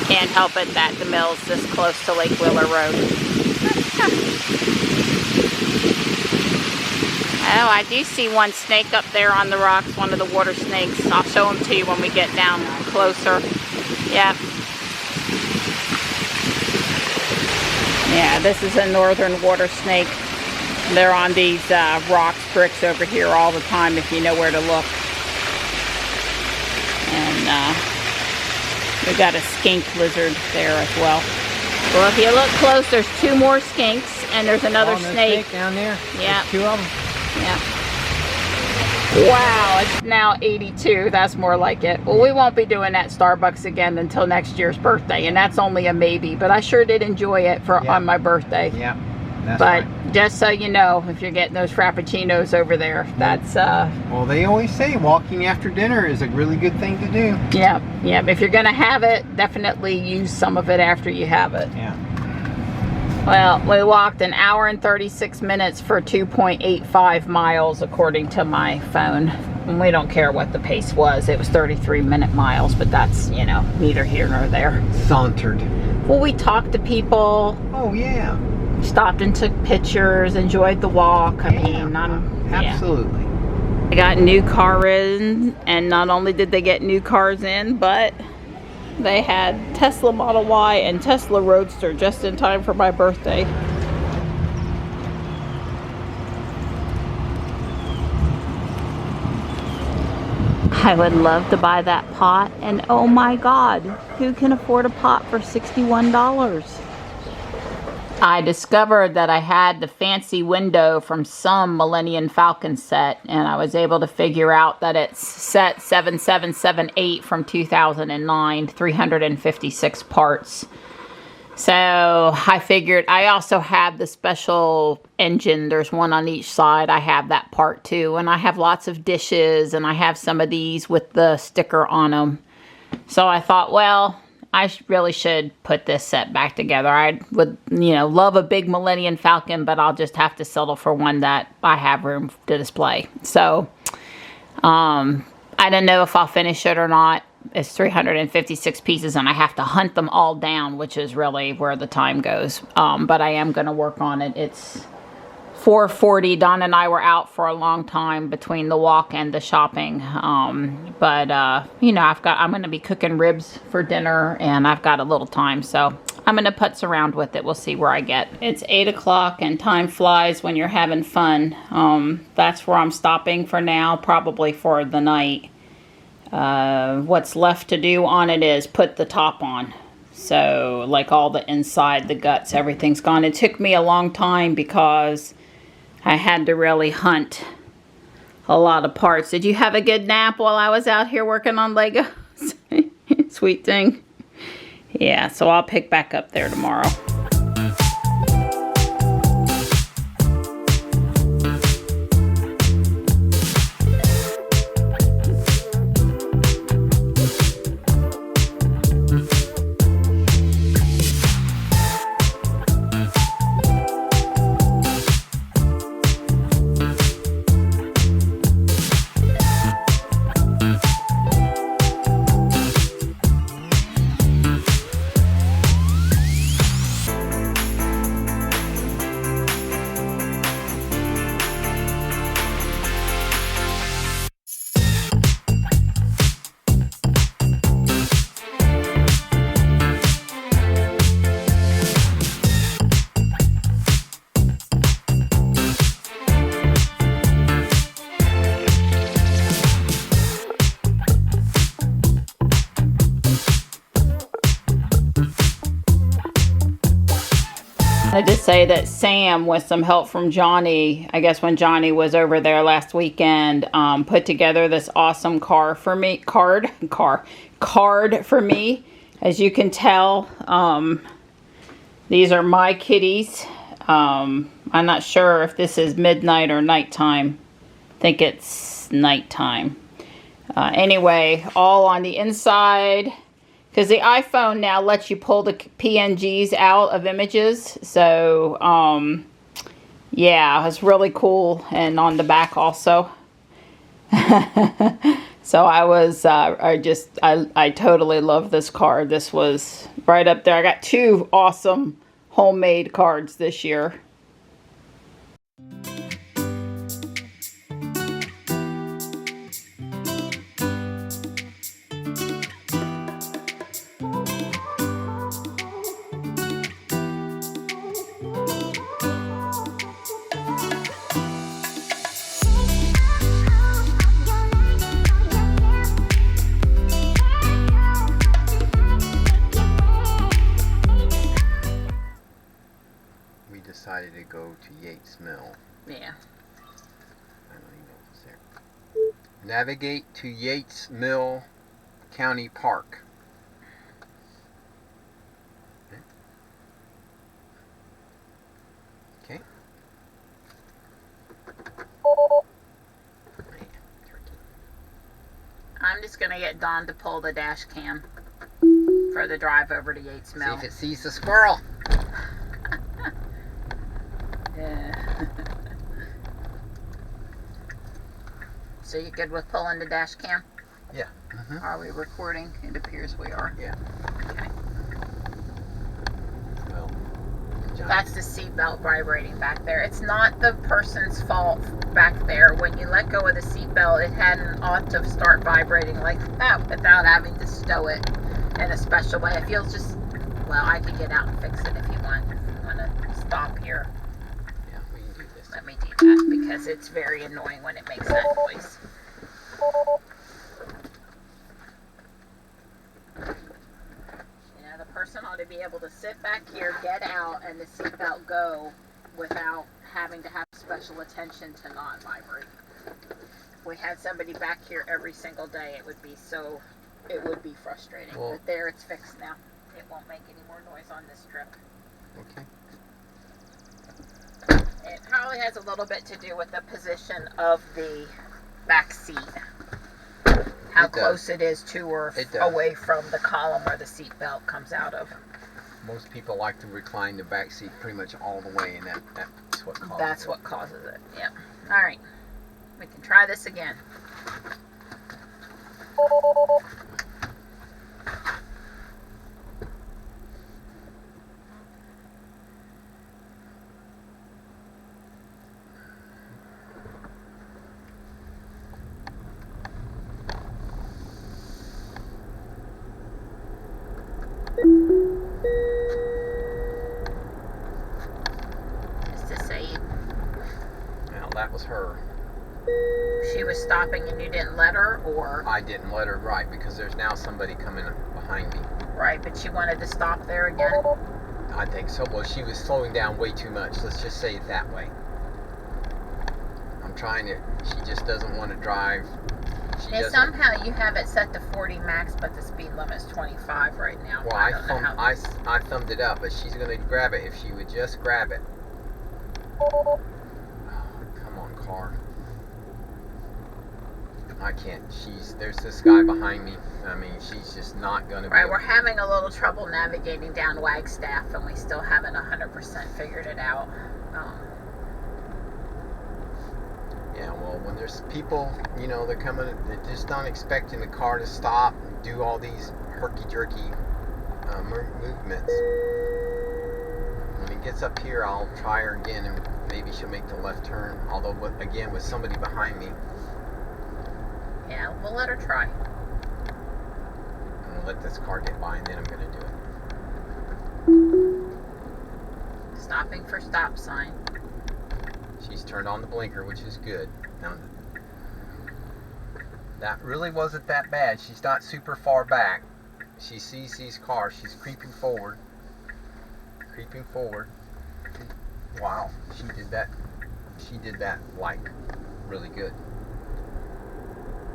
Can't help it that the mill's this close to Lake Wheeler Road. Oh, I do see one snake up there on the rocks, one of the water snakes. I'll show them to you when we get down closer. Yep. Yeah, this is a northern water snake. They're on these rocks, bricks over here all the time if you know where to look. And we've got a skink lizard there as well. Well, if you look close, there's 2 more skinks and there's another snake. Down there. Yeah. There's 2 of them. Yeah. Wow, it's now 82. That's more like it. Well, we won't be doing that Starbucks again until next year's birthday, and that's only a maybe. But I sure did enjoy it on my birthday. Yeah. That's But right. just so you know, if you're getting those frappuccinos over there, that's Well, they always say walking after dinner is a really good thing to do. yeah. If you're gonna have it, definitely use some of it after you have it. Yeah. Well, we walked 1 hour and 36 minutes for 2.85 miles according to my phone. And we don't care what the pace was. It was 33-minute miles, but that's, you know, neither here nor there. Sauntered. Well, we talked to people, Oh yeah. stopped and took pictures, enjoyed the walk. I mean, Absolutely. They got new car in, and not only did they get new cars in, but they had Tesla Model Y and Tesla Roadster just in time for my birthday. I would love to buy that pot, and oh my God, who can afford a pot for $61? I discovered that I had the fancy window from some Millennium Falcon set, and I was able to figure out that it's set 7778 from 2009, 356 parts. So I figured I also have the special engine. There's one on each side. I have that part too. And I have lots of dishes, and I have some of these with the sticker on them. So I thought, well, I really should put this set back together. I would, love a big Millennium Falcon, but I'll just have to settle for one that I have room to display. So I don't know if I'll finish it or not. It's 356 pieces, and I have to hunt them all down, which is really where the time goes. But I am going to work on it. It's 4:40. Don and I were out for a long time between the walk and the shopping. I'm going to be cooking ribs for dinner, and I've got a little time, so I'm going to putz around with it. We'll see where I get. It's 8 o'clock, and time flies when you're having fun. That's where I'm stopping for now, probably for the night. What's left to do on it is put the top on. So like all the inside, the guts, everything's gone. It took me a long time because I had to really hunt a lot of parts. Did you have a good nap while I was out here working on Legos? Sweet thing. Yeah, so I'll pick back up there tomorrow. I just say that Sam, with some help from Johnny, I guess when Johnny was over there last weekend, put together this awesome card for me. As you can tell, these are my kitties. I'm not sure if this is midnight or nighttime. I think it's nighttime. Anyway, all on the inside. Because the iPhone now lets you pull the PNGs out of images. So, yeah, it's really cool. And on the back also. So I totally love this card. This was right up there. I got 2 awesome homemade cards this year. Decided to go to Yates Mill. Yeah. I don't even know what's there. Navigate to Yates Mill County Park. Okay. I'm just going to get Dawn to pull the dash cam for the drive over to Yates Mill. See if it sees the squirrel. Yeah. So you good with pulling the dash cam? Yeah. Mm-hmm. Are we recording? It appears we are. Yeah. Okay. Well, that's the seatbelt vibrating back there. It's not the person's fault back there. When you let go of the seatbelt, it hadn't ought to start vibrating like that without having to stow it. in a special way. It feels just, well, I could get out and fix it if you want. If you want to stop here, Yeah, we can do this. let me do that because it's very annoying when it makes that noise. You know, the person ought to be able to sit back here, get out, and the seatbelt go without having to have special attention to not vibrate. If we had somebody back here every single day, it would be frustrating. Well, but there, it's fixed now. It won't make any more noise on this trip. Okay. It probably has a little bit to do with the position of the back seat. How close it is to or away from the column where the seat belt comes out of. Most people like to recline the back seat pretty much all the way, and that's what causes That's it. what causes it. Yep. All right. We can try this again. Just to say Now that was her. she was stopping and you didn't let her, or I didn't let her, right, because there's now somebody coming behind me. right, but she wanted to stop there again. I think so. Well, she was slowing down way too much. Let's just say it that way. I'm trying to. She just doesn't want to drive. She And doesn't. somehow you have it set to 40 max, but the speed limit's 25 right now. Well, I don't know how. I thumbed it up, but she's gonna grab it if she would just grab it. Oh, come on, car. I can't. There's this guy behind me. I mean, she's just not gonna. Right, we're having a little trouble navigating down Wagstaff, and we still haven't 100% figured it out. Yeah, well, when there's people, you know, they're coming, they're just not expecting the car to stop and do all these herky-jerky movements. When it gets up here, I'll try her again, and maybe she'll make the left turn. Although, again, with somebody behind me. Yeah, we'll let her try. I'm going to let this car get by, and then I'm going to do it. Stopping for stop sign. She's turned on the blinker, which is good. Now, that really wasn't that bad. She's not super far back. She sees these cars. She's creeping forward. Creeping forward. Wow, she did that. She did that like really good.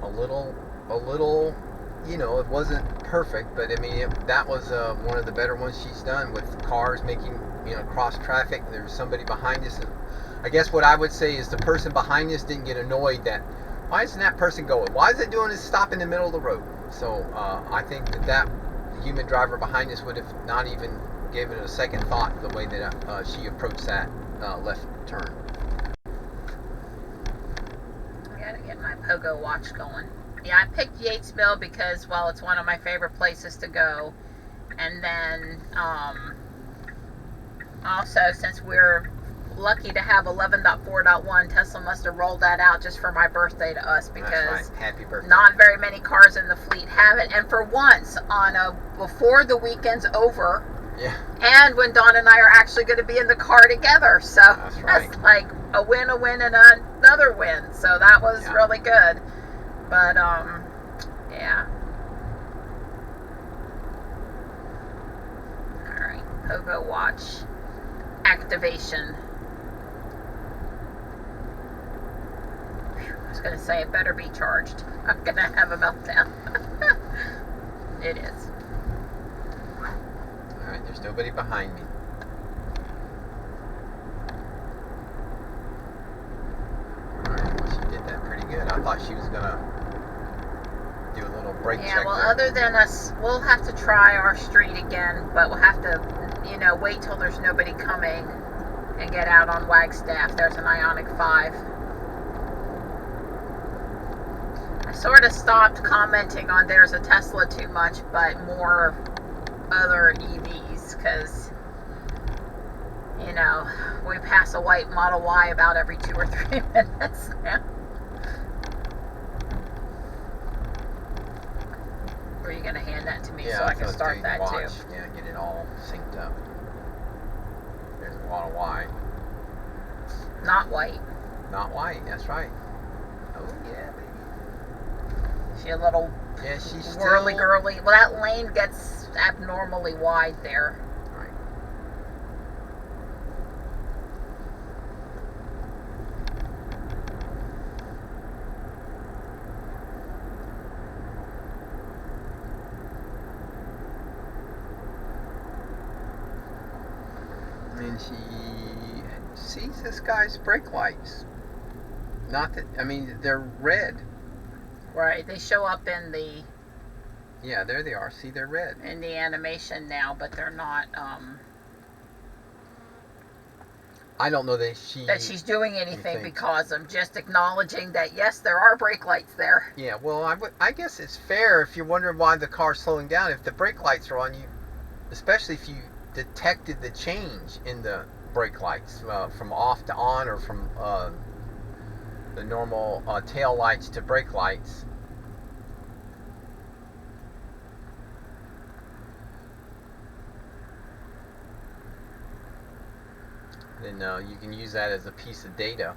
A little, you know, it wasn't perfect, but I mean, that was one of the better ones she's done with cars making, you know, cross traffic. There was somebody behind us. I guess what I would say is the person behind us didn't get annoyed that, why isn't that person going? Why is it doing is stop in the middle of the road? So I think that human driver behind us would have not even given it a second thought the way that she approached that left turn. I gotta get my pogo watch going. Yeah, I picked Yatesville because, well, it's one of my favorite places to go. And then also, since we're lucky to have 11.4.1, Tesla must have rolled that out just for my birthday to us, because that's right. Happy birthday. Not very many cars in the fleet have it. And for once, before the weekend's over, yeah, and when Dawn and I are actually going to be in the car together, so that's right. That's like a win, and another win. So that was really good. But yeah. All right, pogo watch activation. I was going to say it better be charged. I'm going to have a meltdown. It is. Alright, there's nobody behind me. Alright, well, she did that pretty good. I thought she was going to do a little brake check. Yeah, well, there. other than us, we'll have to try our street again, but we'll have to, you know, wait till there's nobody coming and get out on Wagstaff. There's an Ioniq 5. I sort of stopped commenting on there's a Tesla too much, but more other EVs, because, you know, we pass a white Model Y about every 2 or 3 minutes now. Or are you gonna hand that to me Yeah, so I was can gonna start do that watch. too? Yeah, get it all synced up. There's a lot of white. Not white. Not white, that's right. Oh yeah, baby. She a little Yeah, she's whirly still girly. Well, that lane gets abnormally wide there. right. And she sees this guy's brake lights. Not that, I mean, they're red. Right. They show up in the Yeah, there they are. See, they're red. animation now, but they're not. I don't know that She's doing anything because of just acknowledging that yes, there are brake lights there. Yeah, well, I guess it's fair if you're wondering why the car's slowing down. If the brake lights are on, you, especially if you detected the change in the brake lights from off to on, or from the normal tail lights to brake lights. Then you can use that as a piece of data.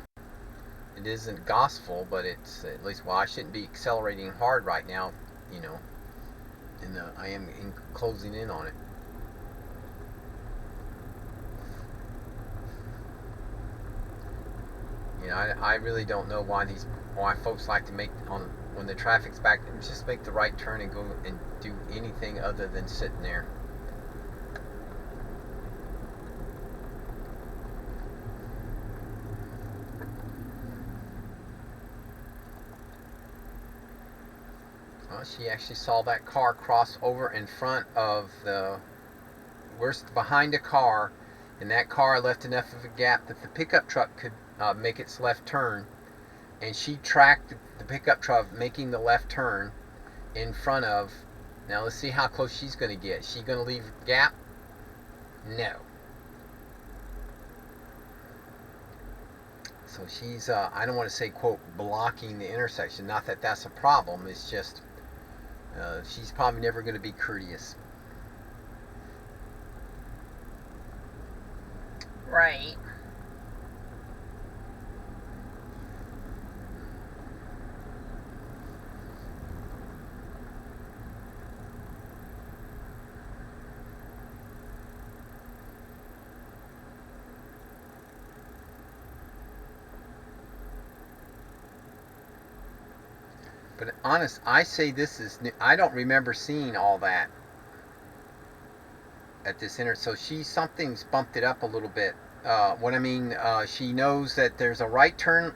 It isn't gospel, but it's at least, well, I shouldn't be accelerating hard right now, you know, and I am closing in on it. You know, I really don't know why folks like to make, when the traffic's back, just make the right turn and go and do anything other than sitting there. Well, she actually saw that car cross over in front of behind a car, and that car left enough of a gap that the pickup truck could make its left turn, and she tracked the pickup truck making the left turn in front of. Now let's see how close she's going to get. Is she going to leave a gap? No. So she's, I don't want to say, quote, blocking the intersection. Not that that's a problem. It's just she's probably never going to be courteous. Right. But honest, I say this is new. I don't remember seeing all that at this so something's bumped it up a little bit. What I mean, she knows that there's a right turn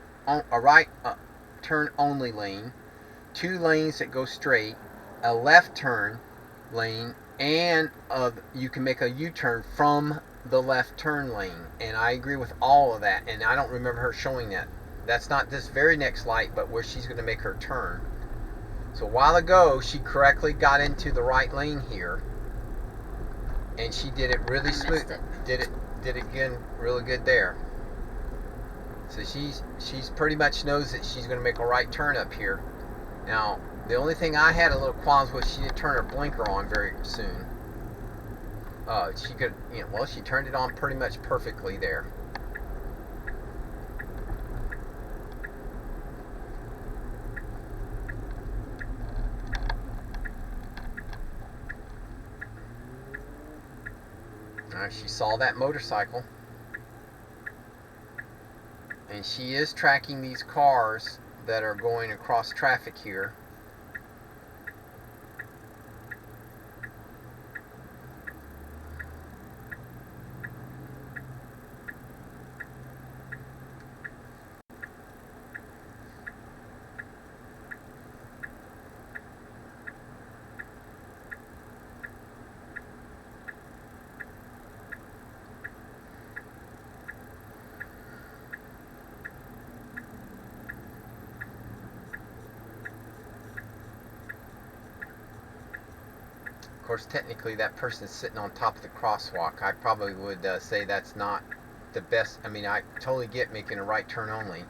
turn only lane, 2 lanes that go straight, a left turn lane, and you can make a U-turn from the left turn lane. And I agree with all of that. And I don't remember her showing that. That's not this very next light, but where she's going to make her turn. So a while ago, she correctly got into the right lane here, and she did it really smooth. Did it again really good there. So she's pretty much knows that she's going to make a right turn up here. Now, the only thing I had a little qualms with, she didn't turn her blinker on very soon. She could, well, she turned it on pretty much perfectly there. She saw that motorcycle, and she is tracking these cars that are going across traffic here. Of course, technically that person's sitting on top of the crosswalk. I probably would say that's not the best. I mean, I totally get making a right turn only,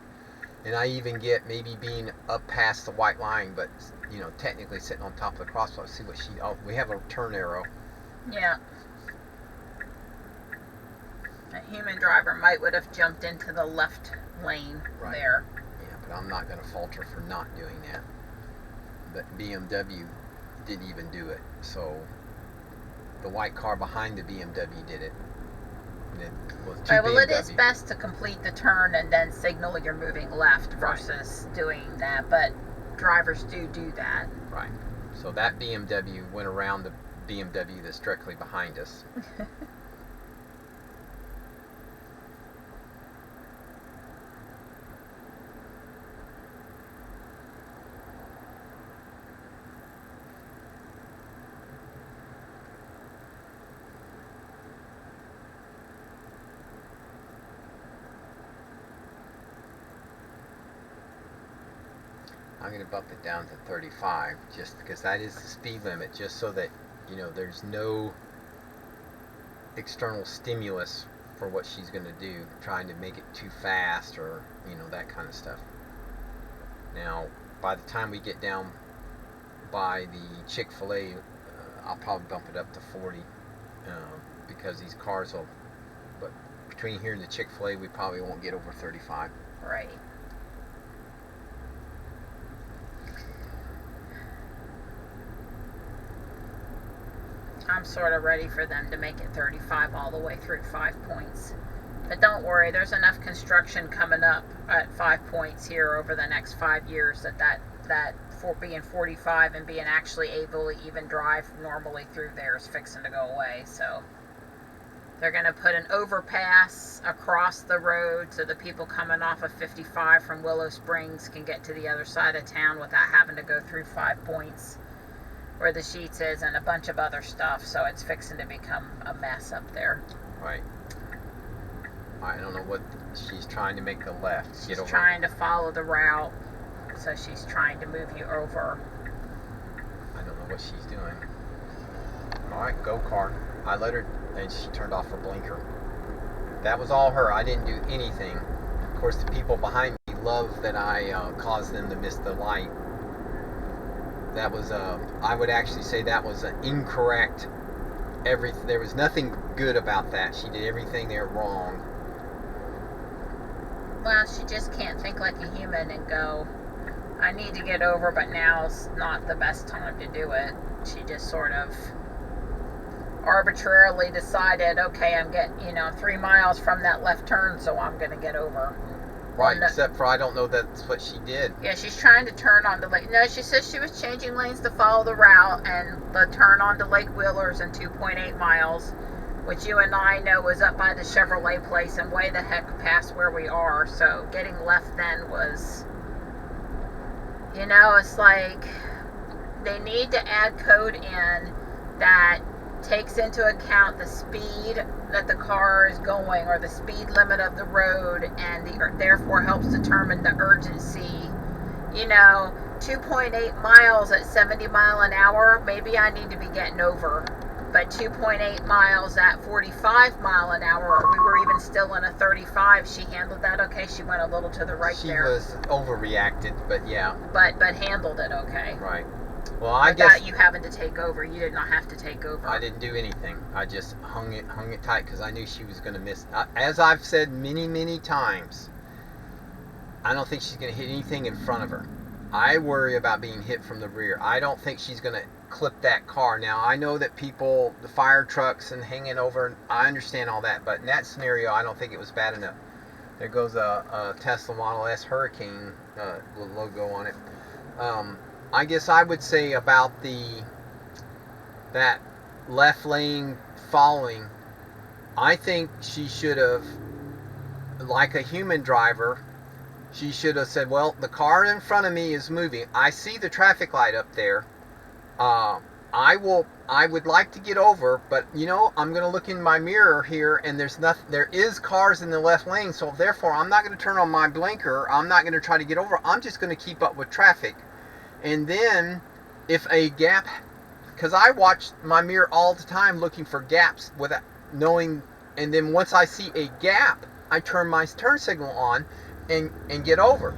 And I even get maybe being up past the white line, but you know, technically sitting on top of the crosswalk. See what she? Oh, we have a turn arrow. Yeah. A human driver would have jumped into the left lane there. Yeah, but I'm not going to falter for not doing that. But BMW didn't even do it. So the white car behind the BMW did it. And it was two Well, it BMW. is best to complete the turn and then signal you're moving left versus doing that. But drivers do that. Right. So that BMW went around the BMW that's directly behind us. I'm going to bump it down to 35 just because that is the speed limit, just so that, you know, there's no external stimulus for what she's going to do, trying to make it too fast or, you know, that kind of stuff. Now, by the time we get down by the Chick-fil-A, I'll probably bump it up to 40 because these cars will, but between here and the Chick-fil-A, we probably won't get over 35. Right. I'm sort of ready for them to make it 35 all the way through 5 points. But don't worry, there's enough construction coming up at 5 points here over the next 5 years that for being 45 and being actually able to even drive normally through there is fixing to go away. So they're going to put an overpass across the road so the people coming off of 55 from Willow Springs can get to the other side of town without having to go through 5 points where the Sheets is and a bunch of other stuff. So it's fixing to become a mess up there. Right. I don't know what she's trying to make the left. She's trying to follow the route, so she's trying to move you over. I don't know what she's doing. All right, go car. I let her, and she turned off her blinker. That was all her. I didn't do anything. Of course, the people behind me love that I caused them to miss the light. That was, I would actually say that was an incorrect. There was nothing good about that. She did everything there wrong. Well, she just can't think like a human and go, I need to get over, but now's not the best time to do it. She just sort of arbitrarily decided, okay, I'm getting, 3 miles from that left turn, so I'm going to get over. Right, except for I don't know that's what she did. Yeah, she's trying to turn onto Lake. No, she says she was changing lanes to follow the route and the turn onto Lake Wheelers in 2.8 miles, which you and I know was up by the Chevrolet place and way the heck past where we are. So getting left then was, it's like they need to add code in that takes into account the speed that the car is going or the speed limit of the road and therefore helps determine the urgency. 2.8 miles at 70 mile an hour, maybe I need to be getting over. But 2.8 miles at 45 mile an hour, we were even still in a 35. She handled that okay. She went a little to the right there. She was overreacted, but yeah. But handled it okay. Right. Well, I guess without you having to take over. You did not have to take over. I didn't do anything. I just hung it tight because I knew she was going to miss. As I've said many, many times, I don't think she's going to hit anything in front of her. I worry about being hit from the rear. I don't think she's going to clip that car. Now, I know that people, the fire trucks and hanging over, I understand all that, but in that scenario, I don't think it was bad enough. There goes a Tesla Model S Hurricane logo on it. I guess I would say about that left lane following, I think she should have, like a human driver, she should have said, well, the car in front of me is moving. I see the traffic light up there. I would like to get over, but I'm going to look in my mirror here and there is cars in the left lane. So therefore I'm not going to turn on my blinker. I'm not going to try to get over. I'm just going to keep up with traffic. And then if a gap, because I watch my mirror all the time looking for gaps without knowing, and then once I see a gap, I turn my turn signal on and get over.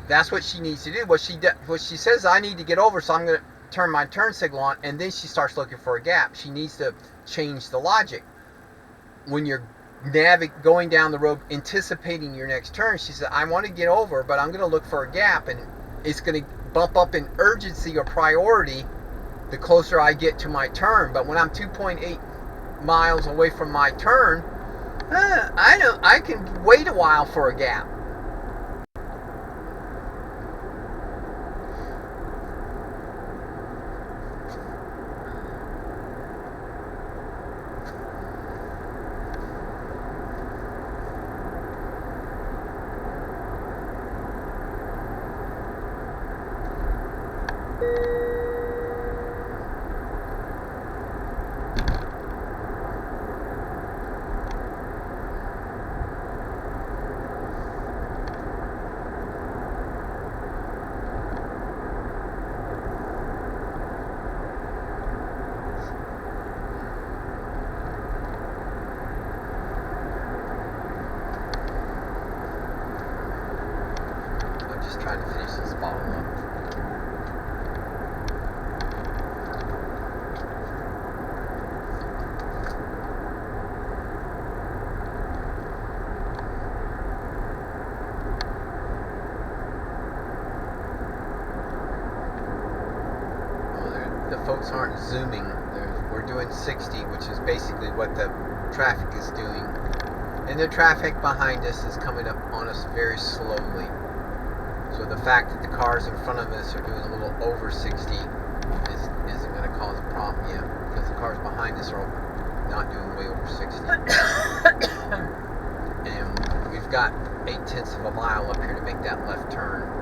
that's what she needs to do. What she says, I need to get over, so I'm going to turn my turn signal on, and then she starts looking for a gap. She needs to change the logic. When you're going down the road, anticipating your next turn, she said, I want to get over, but I'm going to look for a gap, and it's going to bump up in urgency or priority the closer I get to my turn. But when I'm 2.8 miles away from my turn, I can wait a while for a gap. Trying to finish this bottle up. Well, the folks aren't zooming. We're doing 60, which is basically what the traffic is doing. And the traffic behind us is coming up on us very slowly. So the fact that the cars in front of us are doing a little over 60 isn't going to cause a problem yet, because the cars behind us are not doing way over 60. And we've got 0.8 of a mile up here to make that left turn.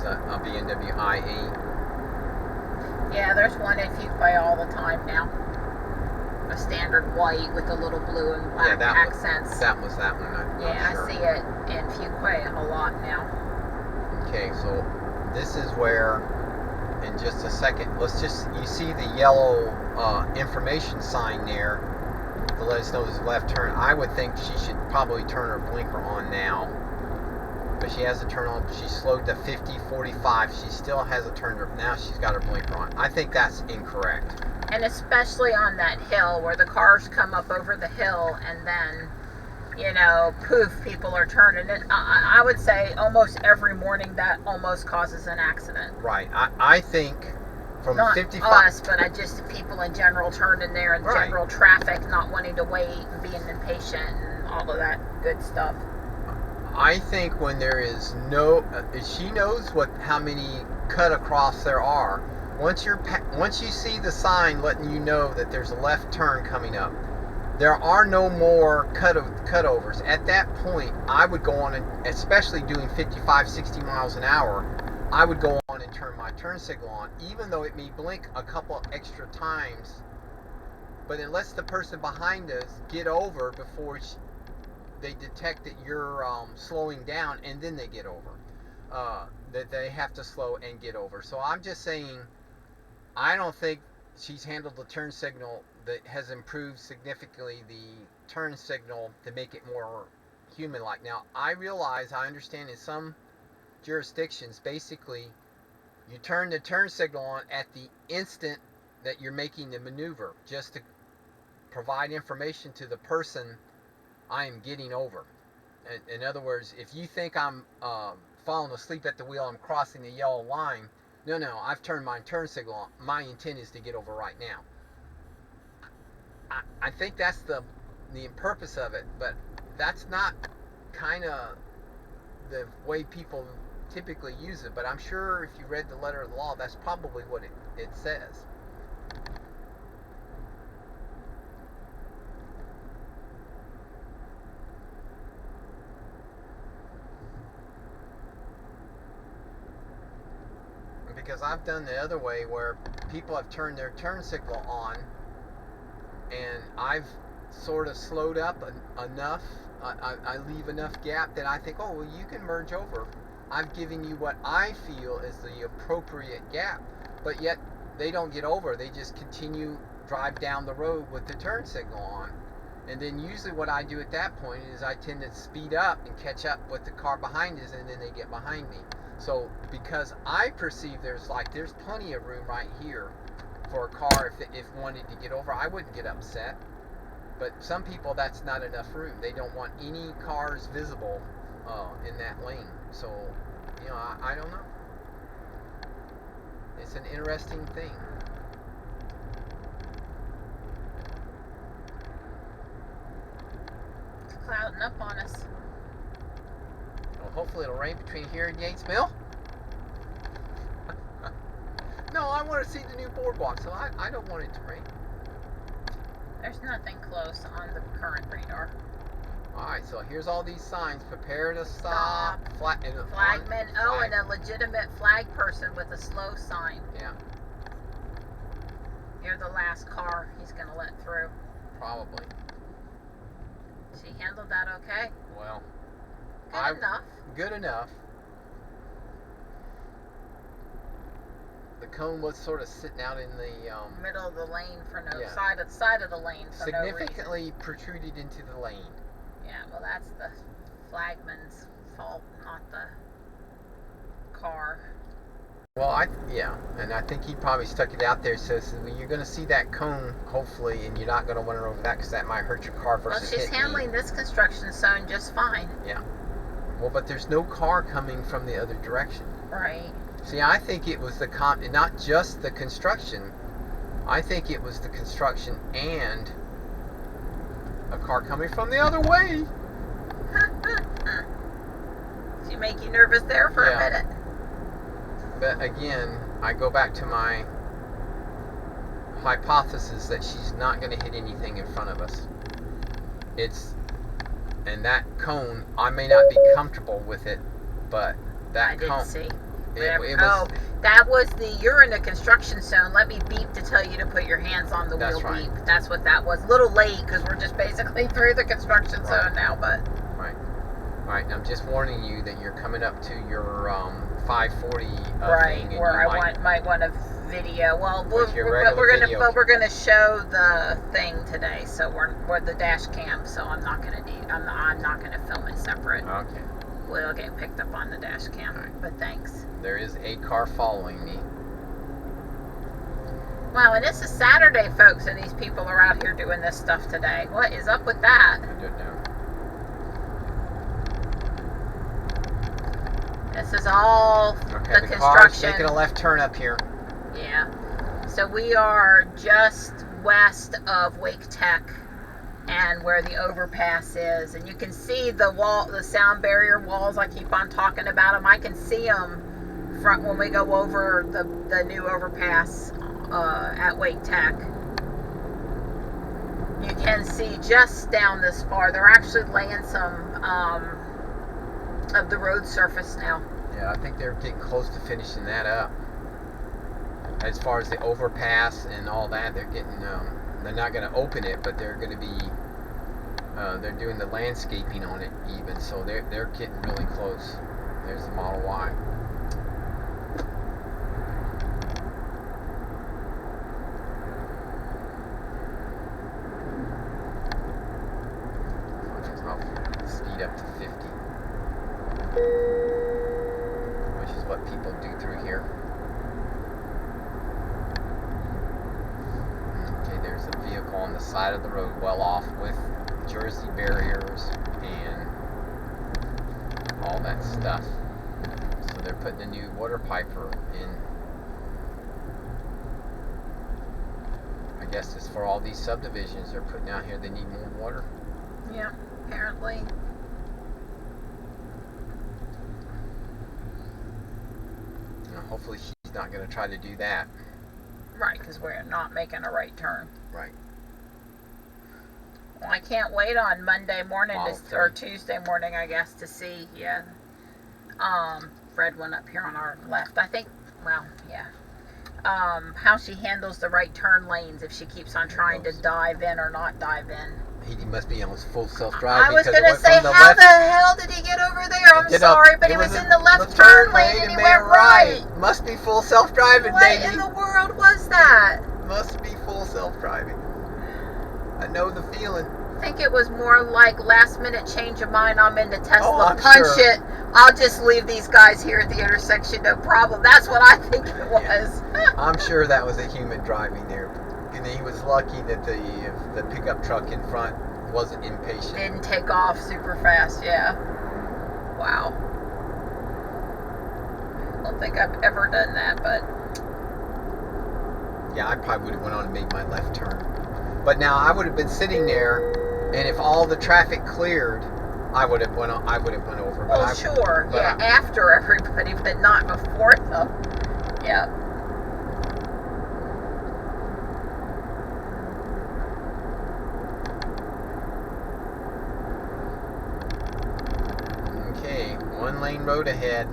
A BMW IE. Yeah, there's one in Fuquay all the time now. A standard white with a little blue and black accents. That was that one. I see it in Fuquay a lot now. Okay, so this is where, in just a second, you see the yellow information sign there to let us know there's a left turn. I would think she should probably turn her blinker on now. But she has to turn on. She slowed to 50, 45. She still hasn't turned her. Now she's got her blinker on. I think that's incorrect. And especially on that hill where the cars come up over the hill and then, poof, people are turning it. I would say almost every morning that almost causes an accident. Right. I think from not 55. Not us, but just people in general turning there and general traffic, not wanting to wait and being impatient and all of that good stuff. I think when there is she knows how many cut across there are. Once you see the sign letting you know that there's a left turn coming up, there are no more cutovers. At that point, I would go on, and especially doing 55, 60 miles an hour, I would go on and turn my turn signal on, even though it may blink a couple extra times. But it lets the person behind us get over before they detect that you're slowing down, and then they get over. That they have to slow and get over. So I'm just saying, I don't think she's handled the turn signal that has improved significantly the turn signal to make it more human-like. Now, I understand in some jurisdictions, basically, you turn the turn signal on at the instant that you're making the maneuver, just to provide information to the person I am getting over. In other words, if you think I'm falling asleep at the wheel, I'm crossing the yellow line, no, I've turned my turn signal on. My intent is to get over right now. I think that's the purpose of it, but that's not kind of the way people typically use it. But I'm sure if you read the letter of the law, that's probably what it says. Because I've done the other way where people have turned their turn signal on, and I've sort of slowed up enough. I leave enough gap that I think, oh, well, you can merge over. I've given you what I feel is the appropriate gap, but yet they don't get over. They just continue drive down the road with the turn signal on. And then usually what I do at that point is I tend to speed up and catch up with the car behind us, and then they get behind me. So because I perceive there's plenty of room right here for a car if wanted to get over, I wouldn't get upset. But some people, that's not enough room. They don't want any cars visible in that lane. So, you know, I don't know. It's an interesting thing. It's clouding up on us. Well, hopefully it'll rain between here and Yates Mill. No, I want to see the new boardwalk, so I don't want it to rain. There's nothing close on the current radar. Alright, so here's all these signs. Prepare to stop. Flagman. Oh, and a legitimate flag person with a slow sign. Yeah. You're the last car he's going to let through. Probably. She handled that okay? Well. Good enough. Good enough. The cone was sort of sitting out in the middle of the lane for no yeah. side of the lane for no reason. Significantly protruded into the lane. Yeah, well, that's the flagman's fault, not the car. Well, yeah, and I think he probably stuck it out there. So you're going to see that cone, hopefully, and you're not going to run over that because that might hurt your car versus Well, she's handling this construction zone just fine. Yeah. Well, but there's no car coming from the other direction. Right. See, I think it was not just the construction. I think it was the construction and a car coming from the other way. She make you nervous there for a minute. But again, I go back to my hypothesis that she's not going to hit anything in front of us. And that cone, I may not be comfortable with it, but that cone. I didn't see. It was, that was you're in the construction zone. Let me beep to tell you to put your hands on the wheel right. beep. That's what that was. A little late because we're just basically through the construction zone now, but. Right. Right. I'm just warning you that you're coming up to your 540 right, thing. Where might want a video. Well, we're gonna show the thing today, so we're the dash cam. So I'm not gonna film it separate. Okay. We'll get picked up on the dash cam. Right. But thanks. There is a car following me. Wow, and this is Saturday, folks, and these people are out here doing this stuff today. What is up with that? I don't know. This is all the construction. Car's making a left turn up here. Yeah. So we are just west of Wake Tech and where the overpass is. And you can see the sound barrier walls. I keep on talking about them. I can see them when we go over the new overpass at Wake Tech. You can see just down this far. They're actually laying some of the road surface now. Yeah, I think they're getting close to finishing that up. As far as the overpass and all that, they're getting. They're not going to open it, but they're going to be. They're doing the landscaping on it even, so they're getting really close. There's the Model Y. I'll speed up to 50. Which is what people do through here. Okay, there's a vehicle on the side of the road well off with Jersey barriers and all that stuff. So they're putting a new water piper in. I guess it's for all these subdivisions they're putting out here. They need more water. Yeah, apparently. Hopefully she's not going to try to do that. Right, because we're not making a right turn. Right. Well, I can't wait on Monday morning or Tuesday morning, I guess, to see, red one up here on our left. I think, well, yeah. How she handles the right turn lanes if she keeps on trying to dive in or not dive in. He must be on full self-driving. I was because it gonna went say, from the how left- the hell did he get over there? I'm sorry, but he was in the left turn lane and he went right. Must be full self-driving, What baby. in the world was that? Must be full self-driving. I know the feeling. I think it was more like last minute change of mind. I'm in the Tesla. I'm Punch sure. it. I'll just leave these guys here at the intersection. No problem. That's what I think it was. I'm sure that was a human driving there. And he was lucky that the pickup truck in front wasn't impatient. Didn't take off super fast. Yeah. Wow. I don't think I've ever done that, but Yeah, I probably would have went on and made my left turn. But now I would have been sitting there, and if all the traffic cleared, I would have went over. well, sure. Yeah, after everybody, but not before them. Yeah. Okay, 1-lane road ahead.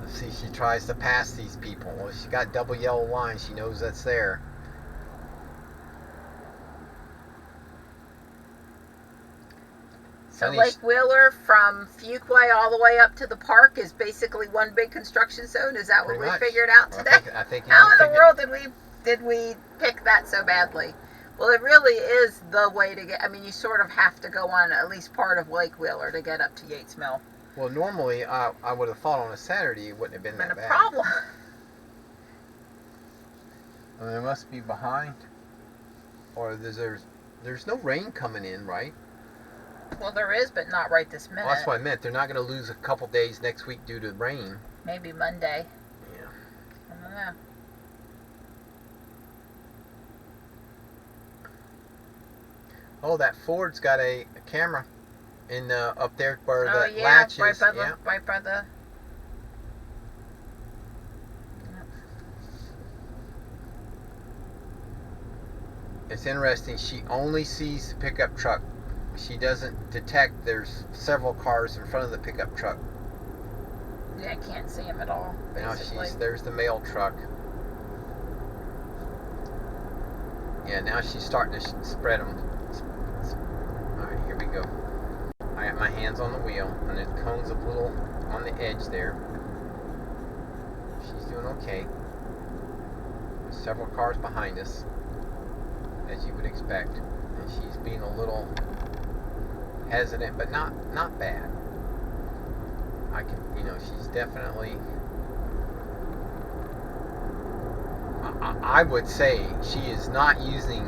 Let's see, she tries to pass these people. Well, she got double yellow line. She knows that's there. So Funny Lake Wheeler from Fuquay all the way up to the park is basically one big construction zone. Is that what Pretty we much. figured out Well, today? I think How in the figured- world did we pick that so badly? Well, it really is the way to get. I mean, you sort of have to go on at least part of Lake Wheeler to get up to Yates Mill. Well, normally I would have thought on a Saturday it wouldn't have been Been that a bad. problem. Well, they must be behind, or there's no rain coming in, right? Well, there is, but not right this minute. Well, that's what I meant. They're not going to lose a couple days next week due to rain. Maybe Monday. Yeah. I don't know. Oh, that Ford's got a camera in up there where Oh the yeah, latch right is. by the Yeah. right by the. It's interesting. She only sees the pickup truck. She doesn't detect there's several cars in front of the pickup truck. Yeah, I can't see him at all. Now Basically. there's the mail truck. Yeah, now she's starting to spread them. Alright, here we go. I got my hands on the wheel, and the cone's a little on the edge there. She's doing okay. There's several cars behind us, as you would expect. And she's being a little hesitant, but not bad. She's definitely... I would say she is not using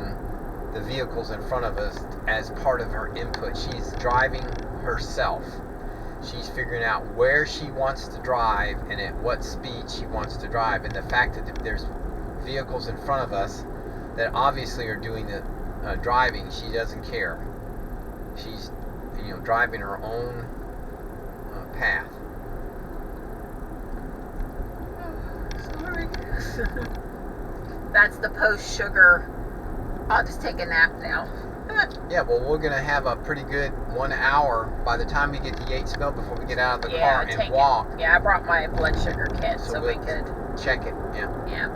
the vehicles in front of us as part of her input. She's driving herself. She's figuring out where she wants to drive and at what speed she wants to drive. And the fact that there's vehicles in front of us that obviously are doing the driving, she doesn't care. She's driving her own path. Sorry. That's the post-sugar. I'll just take a nap now. Yeah, well, we're going to have a pretty good 1 hour by the time we get to Yates Mill before we get out of the car and walk. Yeah, I brought my blood sugar kit, so we we'll could. check it, yeah. Yeah.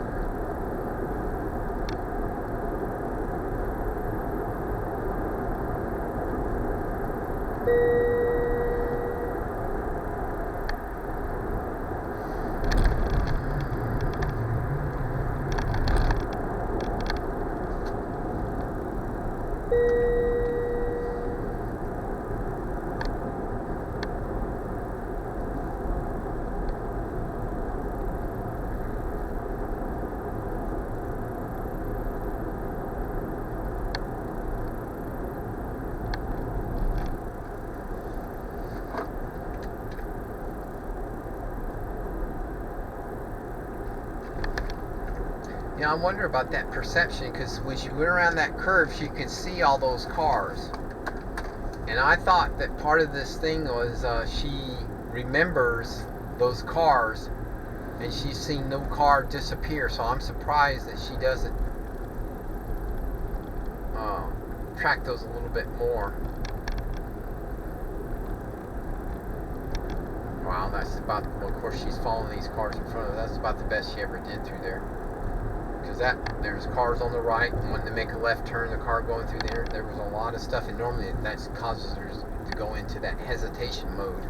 Yeah, I wonder about that perception, because when she went around that curve, she could see all those cars. And I thought that part of this thing was she remembers those cars, and she's seen no car disappear. So I'm surprised that she doesn't track those a little bit more. Wow, that's about, well, of course she's following these cars in front of her. That's about the best she ever did through there. Because there's cars on the right, wanting to make a left turn, the car going through there. There was a lot of stuff, and normally that causes her to go into that hesitation mode.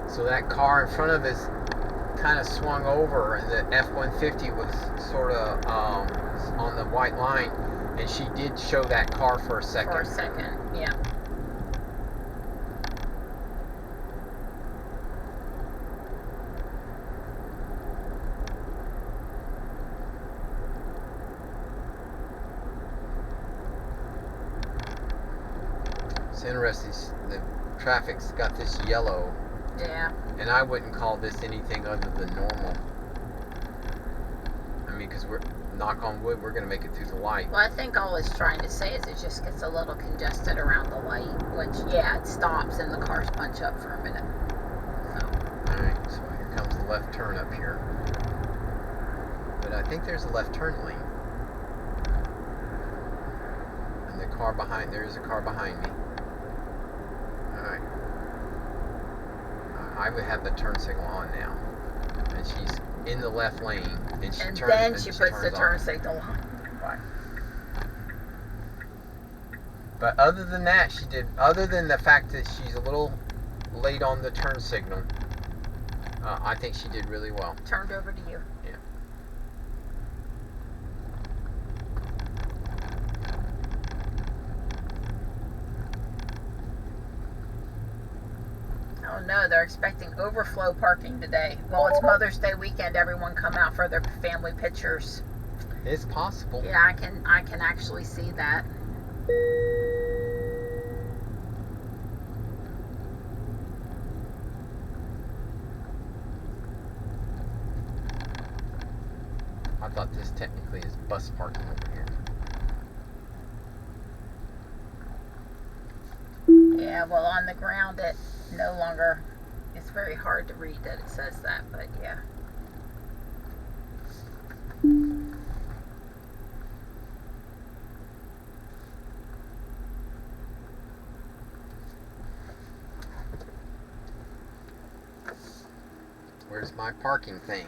So that car in front of us kind of swung over, and the F-150 was sort of on the white line, and she did show that car for a second. For a second, yeah. It's interesting. The traffic's got this yellow. Yeah. And I wouldn't call this anything other than normal. I mean, because we're, knock on wood, we're going to make it through the light. Well, I think all it's trying to say is it just gets a little congested around the light, which, yeah, it stops and the cars punch up for a minute. So. Alright, so here comes the left turn up here. But I think there's a left turn lane. And the car behind, there is a car behind me. Alright. I would have the turn signal on now. And she's in the left lane. And she turns, then she puts the turn off. signal on. Right. But other than that, she did, other than the fact that she's a little late on the turn signal, I think she did really well. Turned over to you. Yeah. Oh no, they're expecting overflow parking today. Well, it's Mother's Day weekend. Everyone come out for their family pictures. It's possible. Yeah, I can actually see that. I thought this technically is bus parking over here. Yeah, well, on the ground it no longer, it's very hard to read that it says that, but yeah. Where's my parking thing?